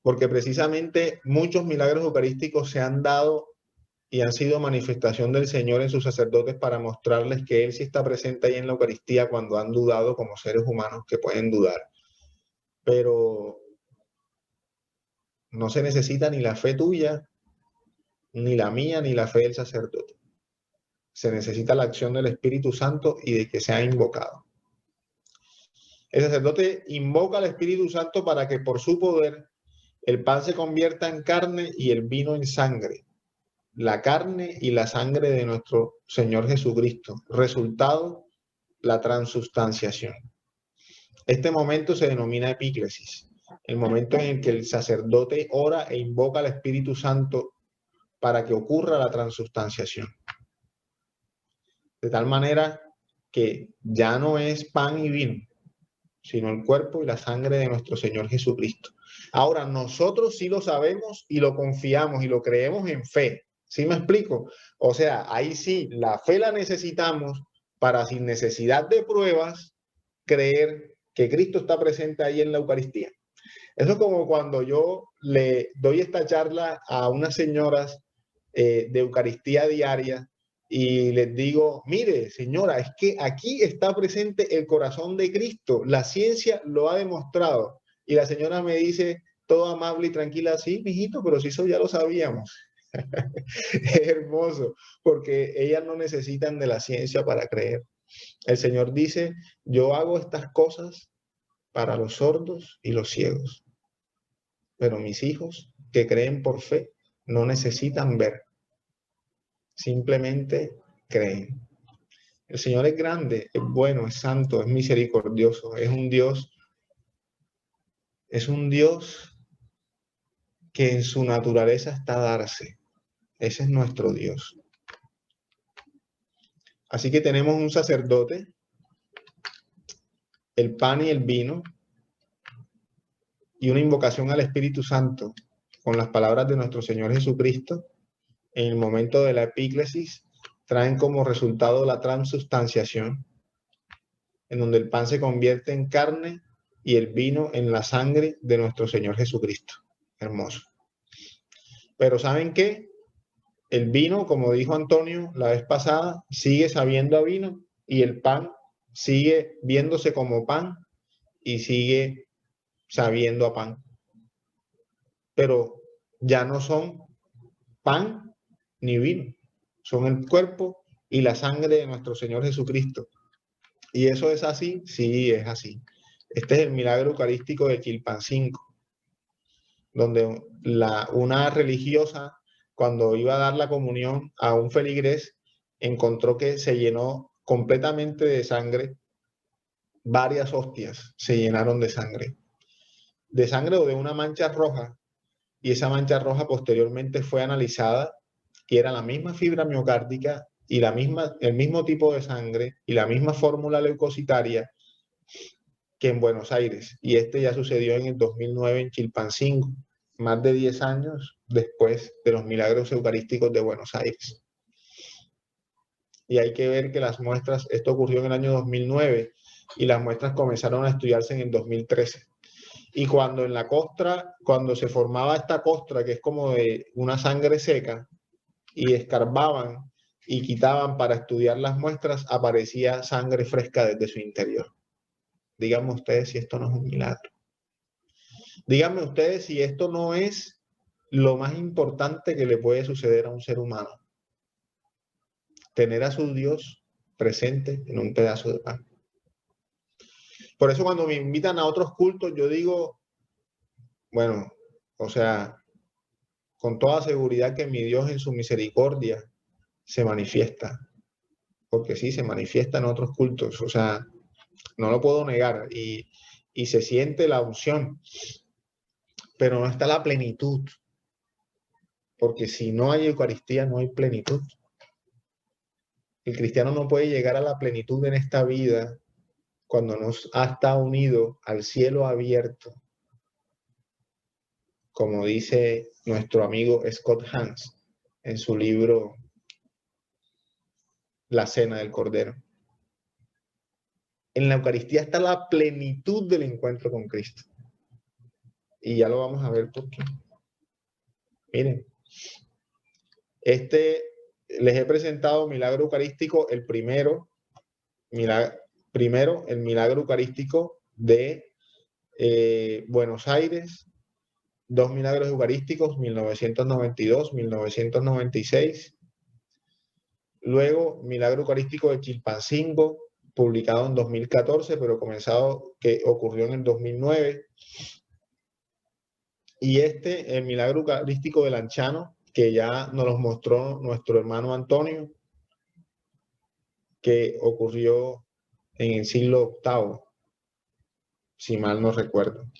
Porque precisamente muchos milagros eucarísticos se han dado y han sido manifestación del Señor en sus sacerdotes para mostrarles que Él sí está presente ahí en la Eucaristía cuando han dudado como seres humanos que pueden dudar. Pero no se necesita ni la fe tuya, ni la mía, ni la fe del sacerdote. se necesita la acción del Espíritu Santo y de que sea invocado. El sacerdote invoca al Espíritu Santo para que por su poder el pan se convierta en carne y el vino en sangre. La carne y la sangre de nuestro Señor Jesucristo. Resultado, la transustanciación. Este momento se denomina epíclesis, el momento en el que el sacerdote ora e invoca al Espíritu Santo para que ocurra la transustanciación. De tal manera que ya no es pan y vino, sino el cuerpo y la sangre de nuestro Señor Jesucristo. Ahora, nosotros sí lo sabemos y lo confiamos y lo creemos en fe. ¿Sí me explico? O sea, ahí sí, la fe la necesitamos para, sin necesidad de pruebas, creer que Cristo está presente ahí en la Eucaristía. Eso es como cuando yo le doy esta charla a unas señoras de Eucaristía diaria y les digo, mire, señora, es que aquí está presente el corazón de Cristo. La ciencia lo ha demostrado. Y la señora me dice, todo amable y tranquila, sí, mijito, pero si eso ya lo sabíamos. Es hermoso, porque ellas no necesitan de la ciencia para creer. El Señor dice, yo hago estas cosas para los sordos y los ciegos. Pero mis hijos que creen por fe no necesitan ver, simplemente creen. El Señor es grande, es bueno, es santo, es misericordioso, es un Dios que en su naturaleza está darse. Ese es nuestro Dios. Así que tenemos un sacerdote, el pan y el vino, y una invocación al Espíritu Santo con las palabras de nuestro Señor Jesucristo en el momento de la epíclesis, traen como resultado la transustanciación, en donde el pan se convierte en carne y el vino en la sangre de nuestro Señor Jesucristo. Hermoso. Pero ¿saben qué? El vino, como dijo Antonio la vez pasada, sigue sabiendo a vino y el pan sigue viéndose como pan y sigue sabiendo a pan. Pero ya no son pan ni vino, son el cuerpo y la sangre de nuestro Señor Jesucristo. ¿Y eso es así? Sí, es así. Este es el milagro eucarístico de Chilpancingo, donde una religiosa, cuando iba a dar la comunión a un feligrés, encontró que se llenó completamente de sangre, varias hostias se llenaron de sangre o de una mancha roja, y esa mancha roja posteriormente fue analizada y era la misma fibra miocárdica y el mismo tipo de sangre y la misma fórmula leucocitaria que en Buenos Aires. Y este ya sucedió en el 2009 en Chilpancingo, más de 10 años después de los milagros eucarísticos de Buenos Aires. Y hay que ver que las muestras, esto ocurrió en el año 2009 y las muestras comenzaron a estudiarse en el 2013. Y cuando en la costra, cuando se formaba esta costra, que es como de una sangre seca, y escarbaban y quitaban para estudiar las muestras, aparecía sangre fresca desde su interior. Díganme ustedes si esto no es un milagro. Díganme ustedes si esto no es lo más importante que le puede suceder a un ser humano. Tener a su Dios presente en un pedazo de pan. Por eso cuando me invitan a otros cultos, yo digo, bueno, o sea, con toda seguridad que mi Dios en su misericordia se manifiesta. Porque sí, se manifiesta en otros cultos. O sea, no lo puedo negar. Y se siente la unción. Pero no está la plenitud. Porque si no hay Eucaristía, no hay plenitud. El cristiano no puede llegar a la plenitud en esta vida cuando no está unido al cielo abierto, como dice nuestro amigo Scott Hans en su libro La Cena del Cordero. En la Eucaristía está la plenitud del encuentro con Cristo. Y ya lo vamos a ver por qué. Miren, les he presentado milagro eucarístico, el primero, el milagro eucarístico de Buenos Aires, 2 milagros eucarísticos, 1992, 1996. Luego, Milagro Eucarístico de Chilpancingo, publicado en 2014, pero que ocurrió en el 2009. Y el Milagro Eucarístico de Lanchano, que ya nos los mostró nuestro hermano Antonio, que ocurrió en el siglo VIII, si mal no recuerdo,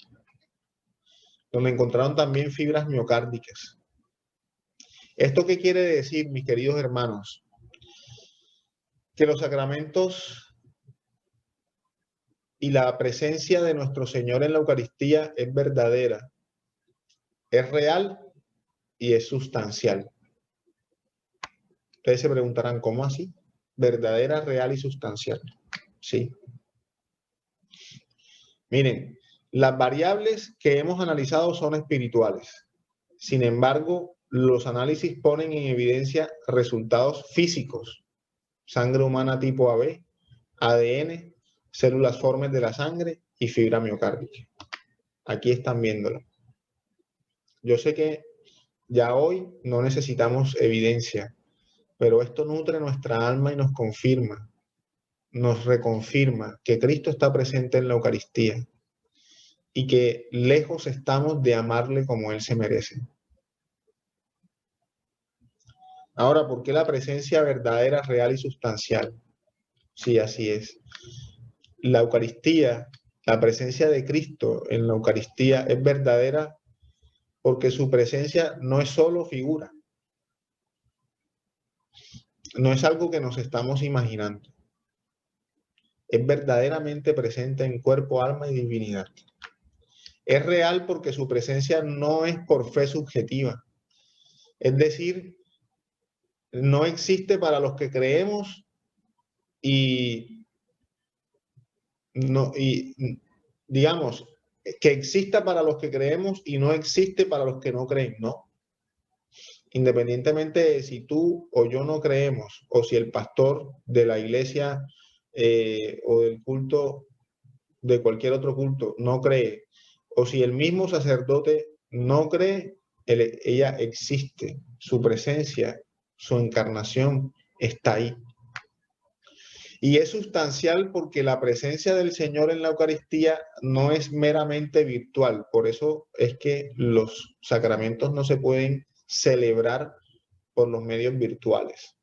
donde encontraron también fibras miocárdicas. ¿Esto qué quiere decir, mis queridos hermanos? Que los sacramentos y la presencia de nuestro Señor en la Eucaristía es verdadera, es real y es sustancial. Ustedes se preguntarán, ¿cómo así? Verdadera, real y sustancial. Sí. Miren, las variables que hemos analizado son espirituales. Sin embargo, los análisis ponen en evidencia resultados físicos: sangre humana tipo AB, ADN, células formes de la sangre y fibra miocárdica. Aquí están viéndolo. Yo sé que ya hoy no necesitamos evidencia, pero esto nutre nuestra alma y nos confirma, nos reconfirma que Cristo está presente en la Eucaristía y que lejos estamos de amarle como Él se merece. Ahora, ¿por qué la presencia verdadera, real y sustancial? Sí, así es. La Eucaristía, la presencia de Cristo en la Eucaristía es verdadera porque su presencia no es solo figura, no es algo que nos estamos imaginando. Es verdaderamente presente en cuerpo, alma y divinidad. Es real porque su presencia no es por fe subjetiva. Es decir, no existe para los que creemos y no, y digamos, que exista para los que creemos y no existe para los que no creen, ¿no? Independientemente de si tú o yo no creemos, o si el pastor de la iglesia o del culto, de cualquier otro culto, no cree, o si el mismo sacerdote no cree, ella existe, su presencia, su encarnación está ahí. Y es sustancial porque la presencia del Señor en la Eucaristía no es meramente virtual. Por eso es que los sacramentos no se pueden celebrar por los medios virtuales.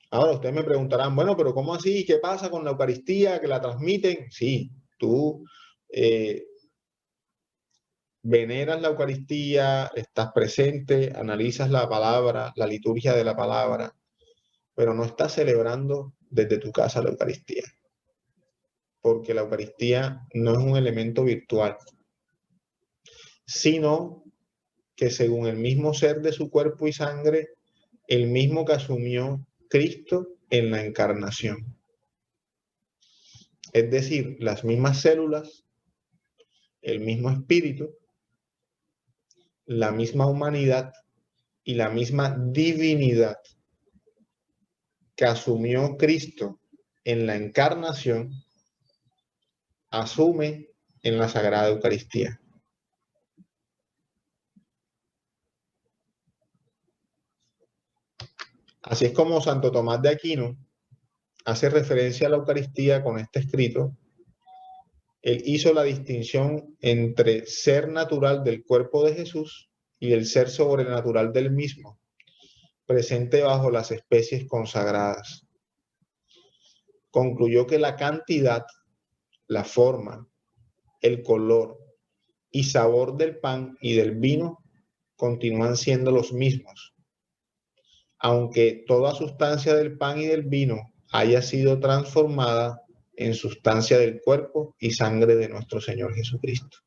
Ahora ustedes me preguntarán, bueno, pero ¿cómo así? ¿Qué pasa con la Eucaristía? ¿Que la transmiten? Sí, tú veneras la Eucaristía, estás presente, analizas la palabra, la liturgia de la palabra, pero no estás celebrando desde tu casa la Eucaristía, porque la Eucaristía no es un elemento virtual, sino que según el mismo ser de su cuerpo y sangre, el mismo que asumió Cristo en la encarnación. Es decir, las mismas células, el mismo espíritu, la misma humanidad y la misma divinidad que asumió Cristo en la encarnación, asume en la Sagrada Eucaristía. Así es como Santo Tomás de Aquino hace referencia a la Eucaristía con este escrito. Él hizo la distinción entre ser natural del cuerpo de Jesús y el ser sobrenatural del mismo, presente bajo las especies consagradas. Concluyó que la cantidad, la forma, el color y sabor del pan y del vino continúan siendo los mismos, aunque toda sustancia del pan y del vino haya sido transformada en sustancia del cuerpo y sangre de nuestro Señor Jesucristo.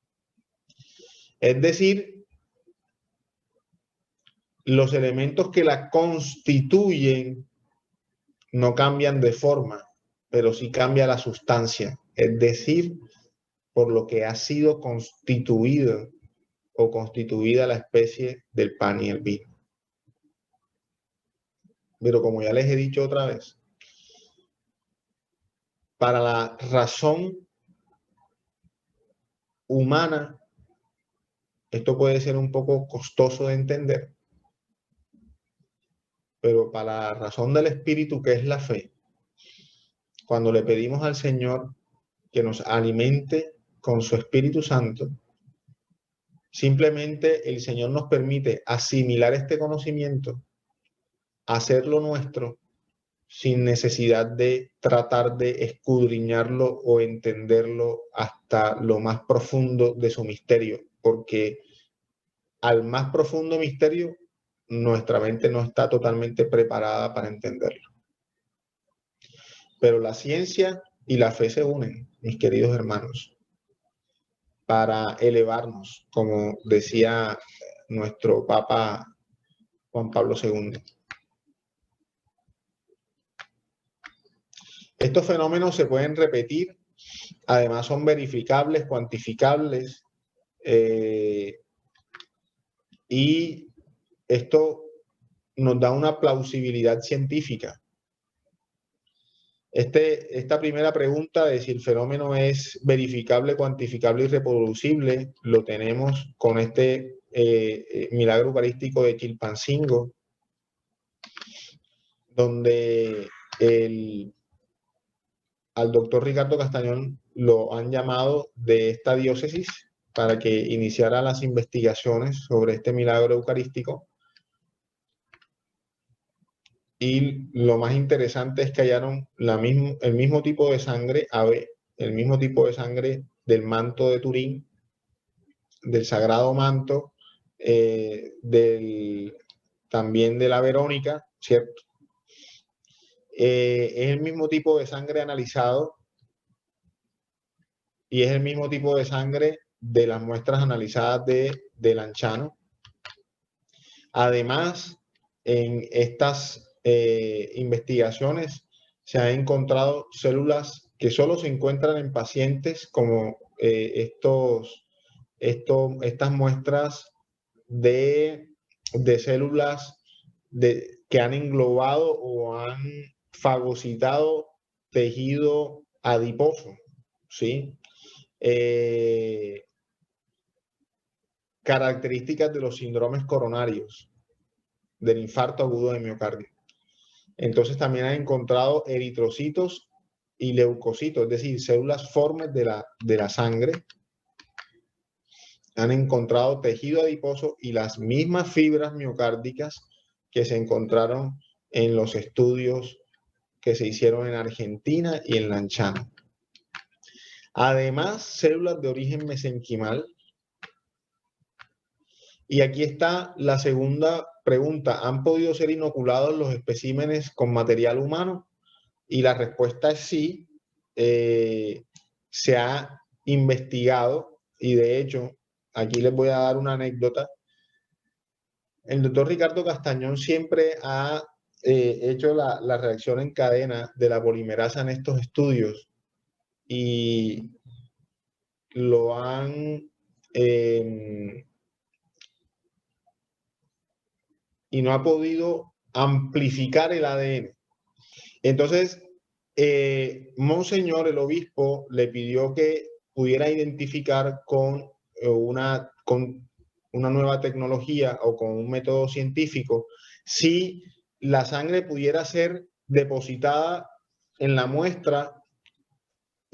Es decir, los elementos que la constituyen no cambian de forma, pero sí cambia la sustancia, es decir, por lo que ha sido constituido o constituida la especie del pan y el vino. Pero como ya les he dicho otra vez, para la razón humana, esto puede ser un poco costoso de entender, pero para la razón del Espíritu, que es la fe, cuando le pedimos al Señor que nos alimente con su Espíritu Santo, simplemente el Señor nos permite asimilar este conocimiento, hacerlo nuestro, sin necesidad de tratar de escudriñarlo o entenderlo hasta lo más profundo de su misterio, porque al más profundo misterio, nuestra mente no está totalmente preparada para entenderlo. Pero la ciencia y la fe se unen, mis queridos hermanos, para elevarnos, como decía nuestro Papa Juan Pablo II. Estos fenómenos se pueden repetir, además son verificables, cuantificables, y esto nos da una plausibilidad científica. Esta primera pregunta de si el fenómeno es verificable, cuantificable y reproducible, lo tenemos con este milagro eucarístico de Chilpancingo, donde al doctor Ricardo Castañón lo han llamado de esta diócesis para que iniciara las investigaciones sobre este milagro eucarístico. Y lo más interesante es que hallaron el mismo tipo de sangre, AB, el mismo tipo de sangre del manto de Turín, del sagrado manto, también de la Verónica, ¿cierto? Es el mismo tipo de sangre analizado y es el mismo tipo de sangre de las muestras analizadas de Lanchano. Además, en estas investigaciones se han encontrado células que solo se encuentran en pacientes como estas muestras de células que han englobado o han fagocitado tejido adiposo, ¿sí? Características de los síndromes coronarios, del infarto agudo de miocardio. Entonces también han encontrado eritrocitos y leucocitos, es decir, células formes de la sangre. Han encontrado tejido adiposo y las mismas fibras miocárdicas que se encontraron en los estudios que se hicieron en Argentina y en Lanchano. Además, células de origen mesenquimal. Y aquí está la segunda pregunta. ¿Han podido ser inoculados los especímenes con material humano? Y la respuesta es sí. Se ha investigado y de hecho, aquí les voy a dar una anécdota. El doctor Ricardo Castañón siempre ha hecho la reacción en cadena de la polimerasa en estos estudios y lo han y no ha podido amplificar el ADN. Entonces, Monseñor, el obispo, le pidió que pudiera identificar con una nueva tecnología o con un método científico si la sangre pudiera ser depositada en la muestra,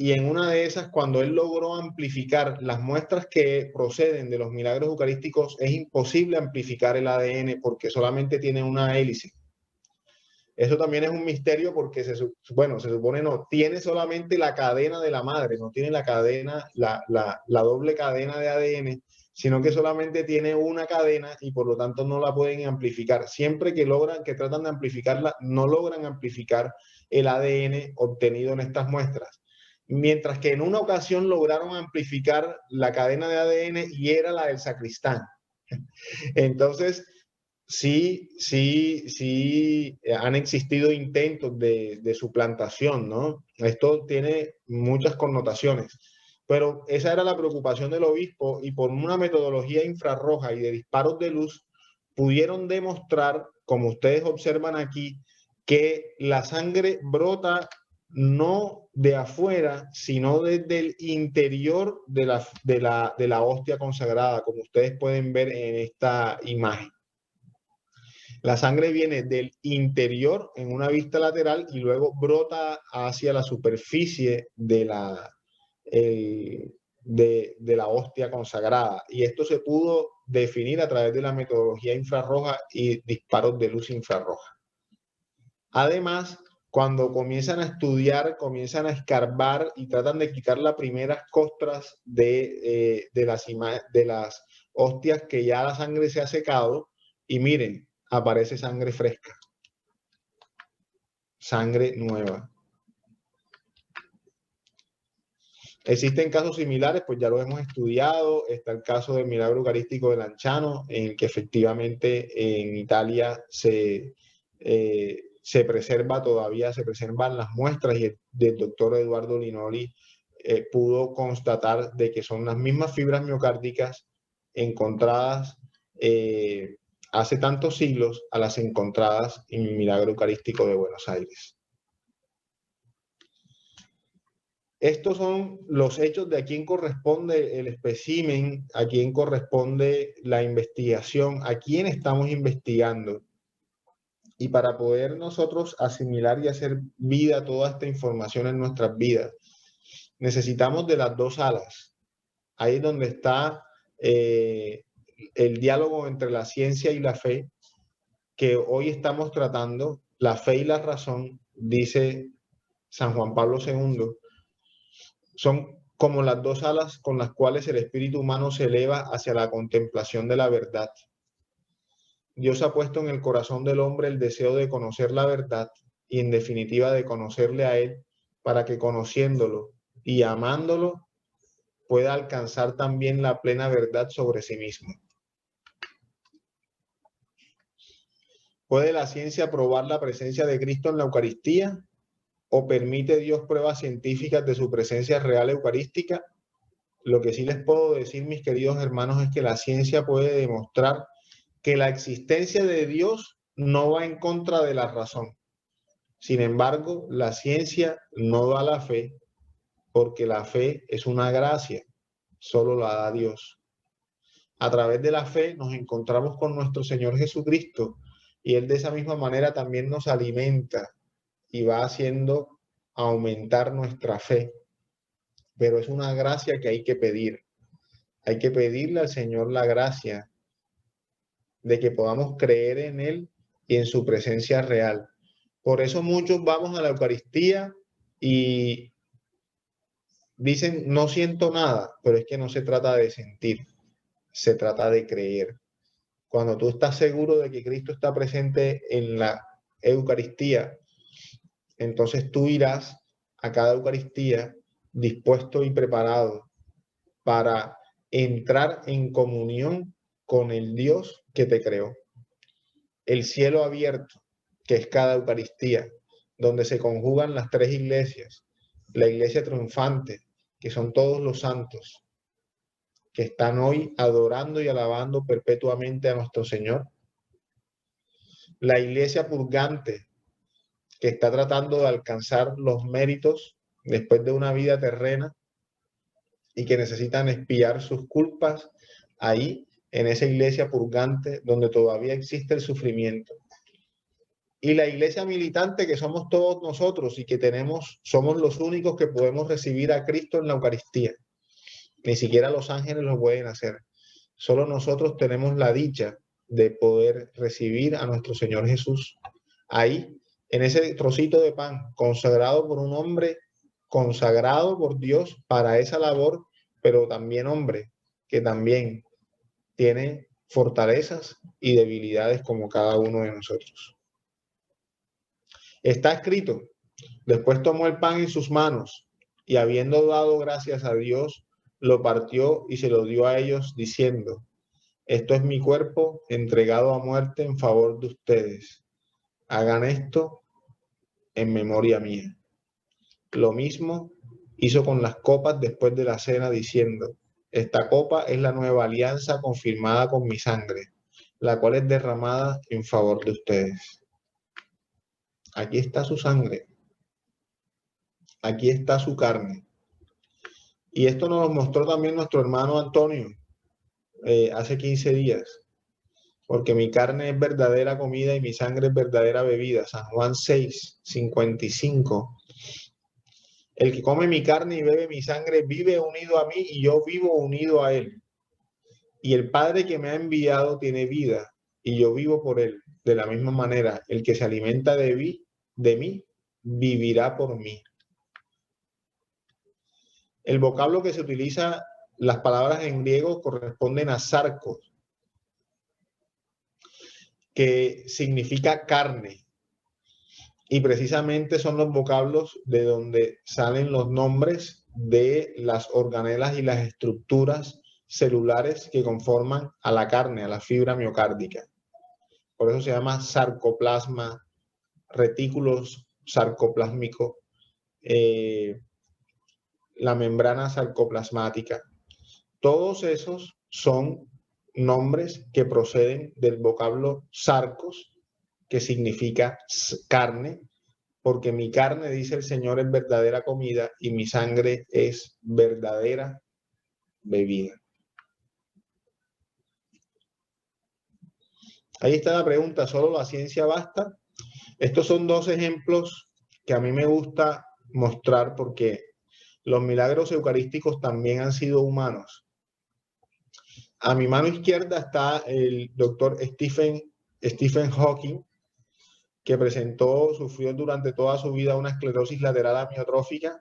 y en una de esas, cuando él logró amplificar las muestras que proceden de los milagros eucarísticos, es imposible amplificar el ADN porque solamente tiene una hélice. Eso también es un misterio porque se supone no, tiene solamente la cadena de la madre, no tiene la cadena, la doble cadena de ADN, sino que solamente tiene una cadena y por lo tanto no la pueden amplificar. Siempre que tratan de amplificarla, no logran amplificar el ADN obtenido en estas muestras. Mientras que en una ocasión lograron amplificar la cadena de ADN y era la del sacristán. Entonces, sí han existido intentos de suplantación, ¿no? Esto tiene muchas connotaciones, pero esa era la preocupación del obispo y por una metodología infrarroja y de disparos de luz pudieron demostrar, como ustedes observan aquí, que la sangre brota no de afuera, sino desde el interior de la hostia consagrada, como ustedes pueden ver en esta imagen. La sangre viene del interior en una vista lateral y luego brota hacia la superficie de la hostia consagrada. Y esto se pudo definir a través de la metodología infrarroja y disparos de luz infrarroja. Además, cuando comienzan a estudiar, comienzan a escarbar y tratan de quitar las primeras costras de las hostias que ya la sangre se ha secado, y miren, aparece sangre fresca, sangre nueva. Existen casos similares, pues ya lo hemos estudiado. Está el caso del milagro eucarístico de Lanciano, en el que efectivamente en Italia se preserva todavía, se preservan las muestras, y el doctor Eduardo Linoli pudo constatar de que son las mismas fibras miocárdicas encontradas hace tantos siglos a las encontradas en el milagro eucarístico de Buenos Aires. Estos son los hechos de a quién corresponde el espécimen, a quién corresponde la investigación, a quién estamos investigando. Y para poder nosotros asimilar y hacer vida toda esta información en nuestras vidas, necesitamos de las dos alas. Ahí es donde está el diálogo entre la ciencia y la fe, que hoy estamos tratando. La fe y la razón, dice San Juan Pablo II, son como las dos alas con las cuales el espíritu humano se eleva hacia la contemplación de la verdad. Dios ha puesto en el corazón del hombre el deseo de conocer la verdad y, en definitiva, de conocerle a Él, para que, conociéndolo y amándolo, pueda alcanzar también la plena verdad sobre sí mismo. ¿Puede la ciencia probar la presencia de Cristo en la Eucaristía? ¿O permite Dios pruebas científicas de su presencia real eucarística? Lo que sí les puedo decir, mis queridos hermanos, es que la ciencia puede demostrar que la existencia de Dios no va en contra de la razón. Sin embargo, la ciencia no da la fe, porque la fe es una gracia, solo la da Dios. A través de la fe nos encontramos con nuestro Señor Jesucristo, y Él de esa misma manera también nos alimenta y va haciendo aumentar nuestra fe. Pero es una gracia que hay que pedir. Hay que pedirle al Señor la gracia de que podamos creer en Él y en su presencia real. Por eso muchos vamos a la Eucaristía y dicen, no siento nada, pero es que no se trata de sentir, se trata de creer. Cuando tú estás seguro de que Cristo está presente en la Eucaristía, entonces tú irás a cada Eucaristía dispuesto y preparado para entrar en comunión con el Dios que te creó. El cielo abierto, que es cada Eucaristía, donde se conjugan las tres iglesias: la iglesia triunfante, que son todos los santos que están hoy adorando y alabando perpetuamente a nuestro Señor; la iglesia purgante, que está tratando de alcanzar los méritos después de una vida terrena y que necesitan expiar sus culpas ahí, en esa iglesia purgante donde todavía existe el sufrimiento; y la iglesia militante, que somos todos nosotros y que somos los únicos que podemos recibir a Cristo en la Eucaristía. Ni siquiera los ángeles lo pueden hacer. Solo nosotros tenemos la dicha de poder recibir a nuestro Señor Jesús ahí, en ese trocito de pan, consagrado por un hombre, consagrado por Dios para esa labor, pero también hombre, que también tiene fortalezas y debilidades como cada uno de nosotros. Está escrito: después tomó el pan en sus manos y, habiendo dado gracias a Dios, lo partió y se lo dio a ellos, diciendo: esto es mi cuerpo entregado a muerte en favor de ustedes. Hagan esto en memoria mía. Lo mismo hizo con las copas después de la cena, diciendo: esta copa es la nueva alianza confirmada con mi sangre, la cual es derramada en favor de ustedes. Aquí está su sangre. Aquí está su carne. Y esto nos lo mostró también nuestro hermano Antonio hace 15 días. porque mi carne es verdadera comida y mi sangre es verdadera bebida. San Juan 6:55. El que come mi carne y bebe mi sangre vive unido a mí y yo vivo unido a él. Y el Padre que me ha enviado tiene vida y yo vivo por él. De la misma manera, el que se alimenta de mí vivirá por mí. El vocablo que se utiliza, las palabras en griego corresponden a sarcos, que significa carne. Y precisamente son los vocablos de donde salen los nombres de las organelas y las estructuras celulares que conforman a la carne, a la fibra miocárdica. Por eso se llama sarcoplasma, retículos sarcoplásmicos, la membrana sarcoplasmática. Todos esos son nombres que proceden del vocablo sarcos, que significa carne, porque mi carne, dice el Señor, es verdadera comida y mi sangre es verdadera bebida. Ahí está la pregunta, ¿solo la ciencia basta? Estos son dos ejemplos que a mí me gusta mostrar porque los milagros eucarísticos también han sido humanos. A mi mano izquierda está el doctor Stephen Hawking, que sufrió durante toda su vida una esclerosis lateral amiotrófica,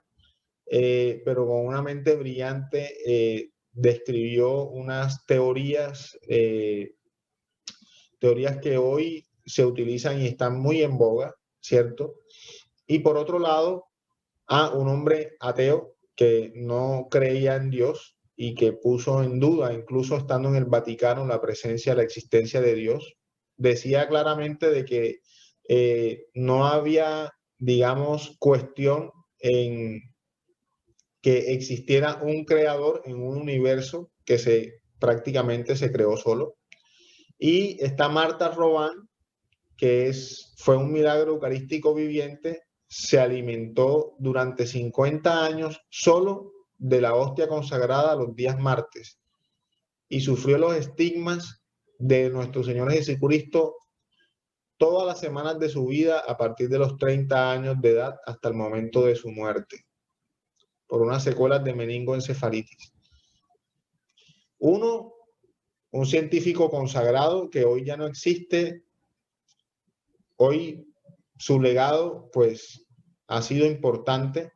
pero con una mente brillante describió unas teorías que hoy se utilizan y están muy en boga, ¿cierto? Y por otro lado, un hombre ateo que no creía en Dios y que puso en duda, incluso estando en el Vaticano, la presencia, la existencia de Dios, decía claramente de que no había, digamos, cuestión en que existiera un creador en un universo que prácticamente se creó solo. Y está Marta Robán, que fue un milagro eucarístico viviente, se alimentó durante 50 años solo de la hostia consagrada los días martes y sufrió los estigmas de nuestro Señor Jesucristo todas las semanas de su vida a partir de los 30 años de edad hasta el momento de su muerte por unas secuelas de meningoencefalitis. Un científico consagrado que hoy ya no existe. Hoy su legado pues ha sido importante,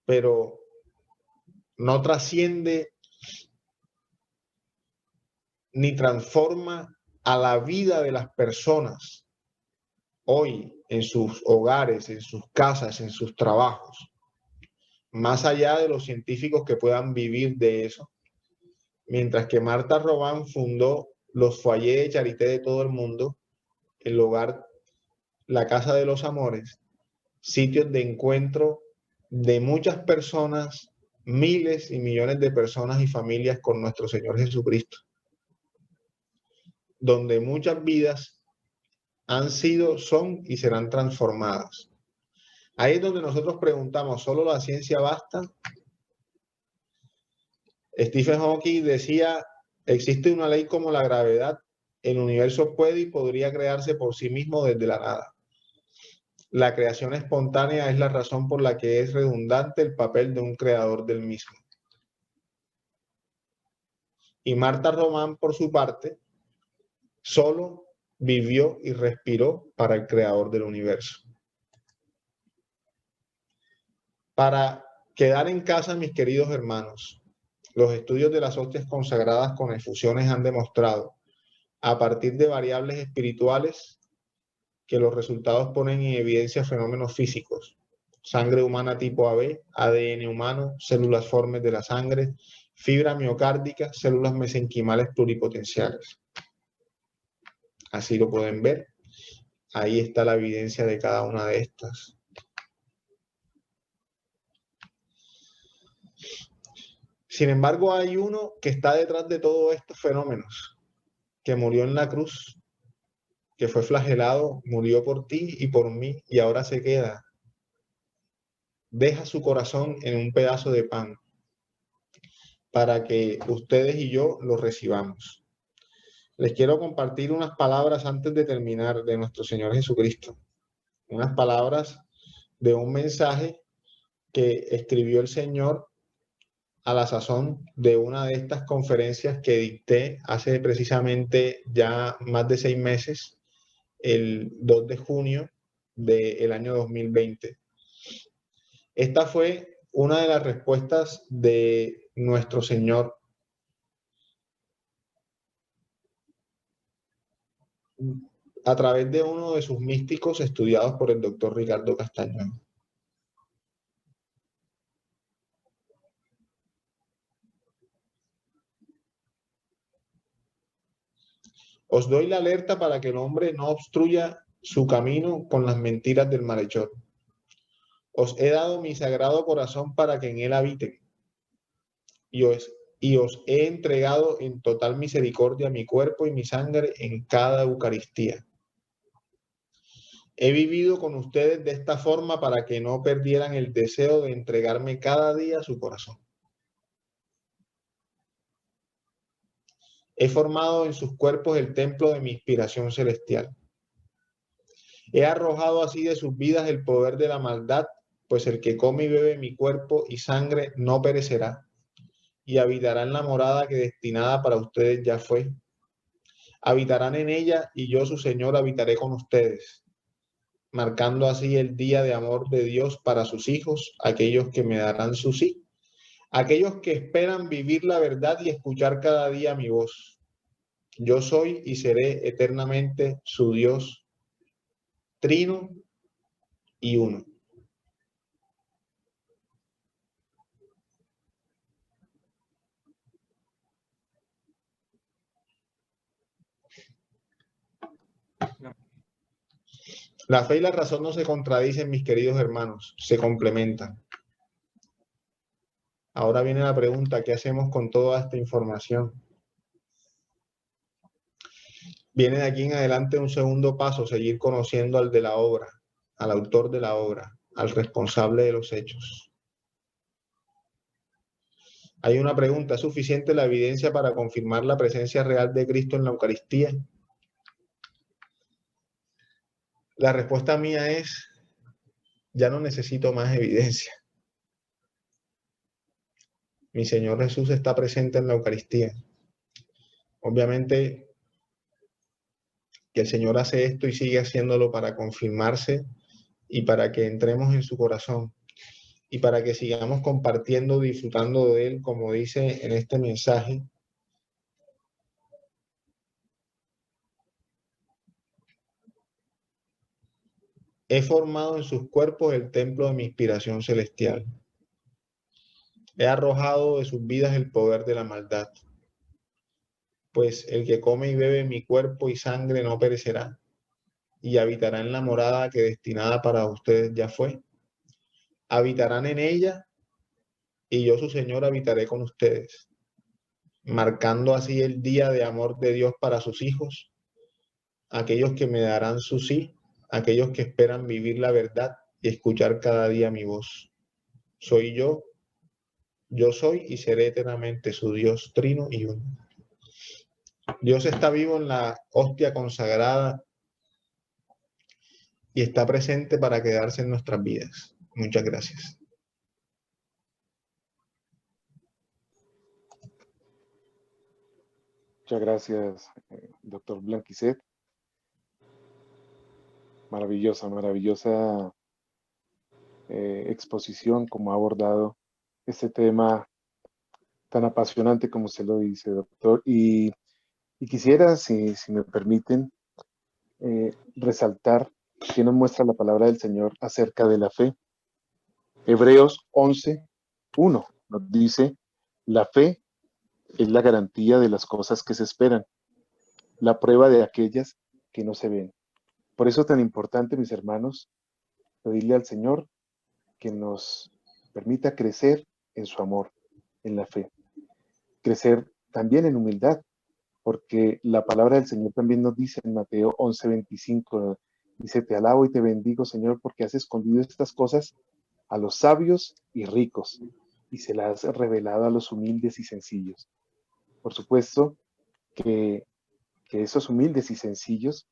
pero no trasciende ni transforma a la vida de las personas hoy en sus hogares, en sus casas, en sus trabajos, más allá de los científicos que puedan vivir de eso. Mientras que Marta Robán fundó los foyers de charité de todo el mundo, el hogar, la Casa de los Amores, sitios de encuentro de muchas personas, miles y millones de personas y familias con nuestro Señor Jesucristo, donde muchas vidas han sido, son y serán transformadas. Ahí es donde nosotros preguntamos, ¿solo la ciencia basta? Stephen Hawking decía, existe una ley como la gravedad, el universo puede y podría crearse por sí mismo desde la nada. La creación espontánea es la razón por la que es redundante el papel de un creador del mismo. Y Marta Román, por su parte, solo vivió y respiró para el creador del universo. Para quedar en casa, mis queridos hermanos, los estudios de las hostias consagradas con efusiones han demostrado, a partir de variables espirituales, que los resultados ponen en evidencia fenómenos físicos: sangre humana tipo AB, ADN humano, células formes de la sangre, fibra miocárdica, células mesenquimales pluripotenciales. Así lo pueden ver. Ahí está la evidencia de cada una de estas. Sin embargo, hay uno que está detrás de todos estos fenómenos, que murió en la cruz, que fue flagelado, murió por ti y por mí, y ahora se queda. Deja su corazón en un pedazo de pan para que ustedes y yo lo recibamos. Les quiero compartir unas palabras antes de terminar de nuestro Señor Jesucristo. Unas palabras de un mensaje que escribió el Señor a la sazón de una de estas conferencias que dicté hace precisamente ya más de 6 meses, el 2 de junio del año 2020. Esta fue una de las respuestas de nuestro Señor a través de uno de sus místicos estudiados por el doctor Ricardo Castañón. Os doy la alerta para que el hombre no obstruya su camino con las mentiras del malhechor. Os he dado mi sagrado corazón para que en él habiten, y os he entregado en total misericordia mi cuerpo y mi sangre en cada Eucaristía. He vivido con ustedes de esta forma para que no perdieran el deseo de entregarme cada día su corazón. He formado en sus cuerpos el templo de mi inspiración celestial. He arrojado así de sus vidas el poder de la maldad, pues el que come y bebe mi cuerpo y sangre no perecerá, y habitará en la morada que destinada para ustedes ya fue. Habitarán en ella, y yo, su Señor, habitaré con ustedes, marcando así el día de amor de Dios para sus hijos, aquellos que me darán su sí, aquellos que esperan vivir la verdad y escuchar cada día mi voz. Yo soy y seré eternamente su Dios, trino y uno. La fe y la razón no se contradicen, mis queridos hermanos, se complementan. Ahora viene la pregunta, ¿qué hacemos con toda esta información? Viene de aquí en adelante un segundo paso, seguir conociendo al de la obra, al autor de la obra, al responsable de los hechos. Hay una pregunta, ¿es suficiente la evidencia para confirmar la presencia real de Cristo en la Eucaristía? La respuesta mía es, ya no necesito más evidencia. Mi Señor Jesús está presente en la Eucaristía. Obviamente que el Señor hace esto y sigue haciéndolo para confirmarse y para que entremos en su corazón y para que sigamos compartiendo, disfrutando de Él, como dice en este mensaje. He formado en sus cuerpos el templo de mi inspiración celestial. He arrojado de sus vidas el poder de la maldad. Pues el que come y bebe mi cuerpo y sangre no perecerá, y habitará en la morada que destinada para ustedes ya fue. Habitarán en ella, y yo, su Señor, habitaré con ustedes, marcando así el día de amor de Dios para sus hijos, aquellos que me darán su sí, aquellos que esperan vivir la verdad y escuchar cada día mi voz. Soy yo soy y seré eternamente su Dios trino y uno. Dios está vivo en la hostia consagrada y está presente para quedarse en nuestras vidas. Muchas gracias. Muchas gracias, doctor Blanquicet. Maravillosa, maravillosa exposición, como ha abordado este tema tan apasionante como usted lo dice, doctor. Y quisiera, si me permiten, resaltar que nos muestra la palabra del Señor acerca de la fe. Hebreos 11:1 nos dice, la fe es la garantía de las cosas que se esperan, la prueba de aquellas que no se ven. Por eso es tan importante, mis hermanos, pedirle al Señor que nos permita crecer en su amor, en la fe. Crecer también en humildad, porque la palabra del Señor también nos dice en Mateo 11:25, dice, te alabo y te bendigo, Señor, porque has escondido estas cosas a los sabios y ricos y se las has revelado a los humildes y sencillos. Por supuesto que que esos humildes y sencillos,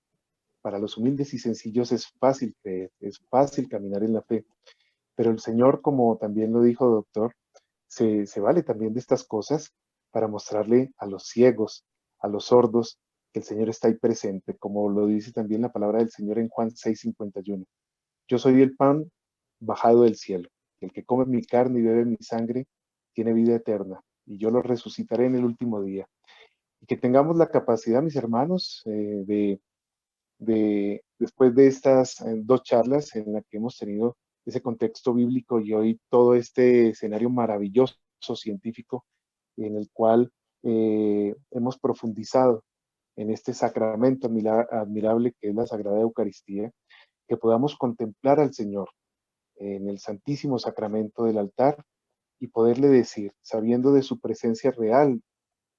para los humildes y sencillos es fácil creer, es fácil caminar en la fe, pero el Señor, como también lo dijo doctor, se vale también de estas cosas para mostrarle a los ciegos, a los sordos, que el Señor está ahí presente, como lo dice también la palabra del Señor en Juan 6:51. Yo soy el pan bajado del cielo. El que come mi carne y bebe mi sangre tiene vida eterna, y yo lo resucitaré en el último día. Y que tengamos la capacidad, mis hermanos, después de estas dos charlas en las que hemos tenido ese contexto bíblico y hoy todo este escenario maravilloso científico en el cual hemos profundizado en este sacramento admirable que es la Sagrada Eucaristía, que podamos contemplar al Señor en el Santísimo Sacramento del altar y poderle decir, sabiendo de su presencia real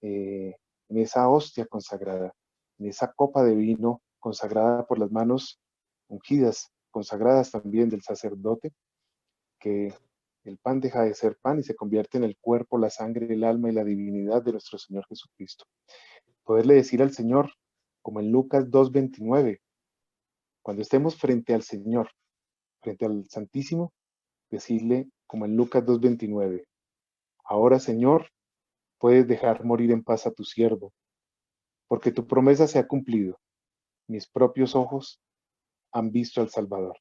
en esa hostia consagrada, en esa copa de vino consagrada por las manos ungidas, consagradas también del sacerdote, que el pan deja de ser pan y se convierte en el cuerpo, la sangre, el alma y la divinidad de nuestro Señor Jesucristo. Poderle decir al Señor, como en Lucas 2:29, cuando estemos frente al Señor, frente al Santísimo, decirle, como en Lucas 2:29, ahora Señor, puedes dejar morir en paz a tu siervo, porque tu promesa se ha cumplido. Mis propios ojos han visto al Salvador.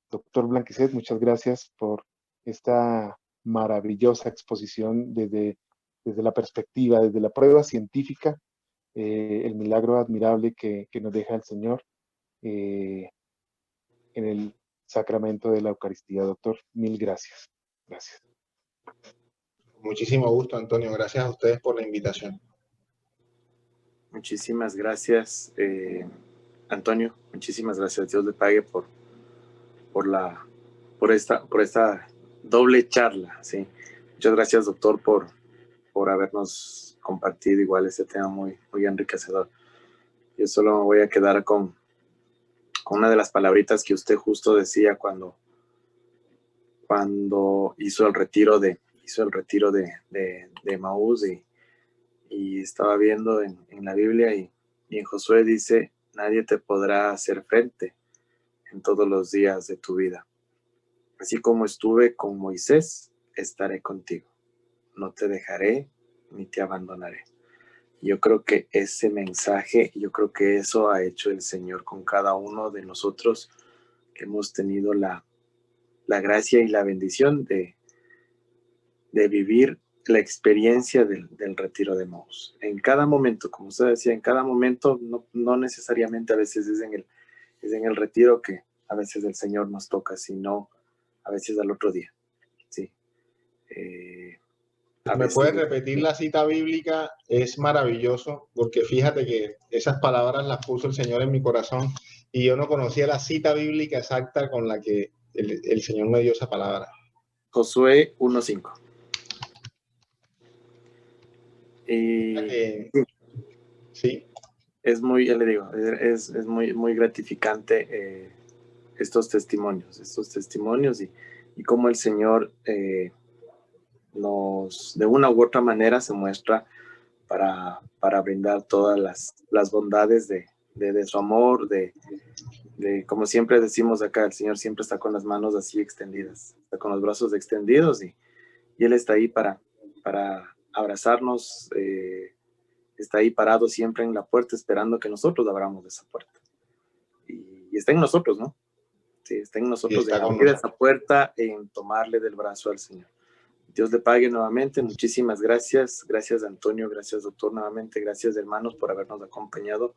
Doctor Blanquicet, muchas gracias por esta maravillosa exposición desde la perspectiva, desde la prueba científica, el milagro admirable que nos deja el Señor en el sacramento de la Eucaristía. Doctor, mil gracias. Gracias. Muchísimo gusto, Antonio. Gracias a ustedes por la invitación. Muchísimas gracias, Antonio. Muchísimas gracias. Dios le pague por esta doble charla. ¿Sí? Muchas gracias, doctor, por habernos compartido igual este tema muy, muy enriquecedor. Yo solo me voy a quedar con una de las palabritas que usted justo decía cuando hizo el retiro de Emaús y estaba viendo en la Biblia y en Josué dice, nadie te podrá hacer frente en todos los días de tu vida. Así como estuve con Moisés, estaré contigo. No te dejaré ni te abandonaré. Yo creo que ese mensaje, yo creo que eso ha hecho el Señor con cada uno de nosotros que hemos tenido la gracia y la bendición de vivir la experiencia del retiro de Emaús. En cada momento, como usted decía, en cada momento, no necesariamente a veces es en el retiro que a veces el Señor nos toca, sino a veces al otro día. Sí. ¿Me puedes repetir la cita bíblica? Es maravilloso, porque fíjate que esas palabras las puso el Señor en mi corazón y yo no conocía la cita bíblica exacta con la que el Señor me dio esa palabra. Josué 1:5. Sí. Es muy, ya le digo, es muy, muy gratificante estos testimonios y cómo el Señor nos, de una u otra manera, se muestra para brindar todas las bondades de su amor, de como siempre decimos acá, el Señor siempre está con las manos así extendidas, está con los brazos extendidos y Él está ahí para abrazarnos, está ahí parado siempre en la puerta esperando que nosotros abramos esa puerta. Y está en nosotros, ¿no? Sí, está en nosotros de abrir esa puerta, en tomarle del brazo al Señor. Dios le pague nuevamente. Muchísimas gracias. Gracias, Antonio. Gracias, doctor, nuevamente. Gracias, hermanos, por habernos acompañado.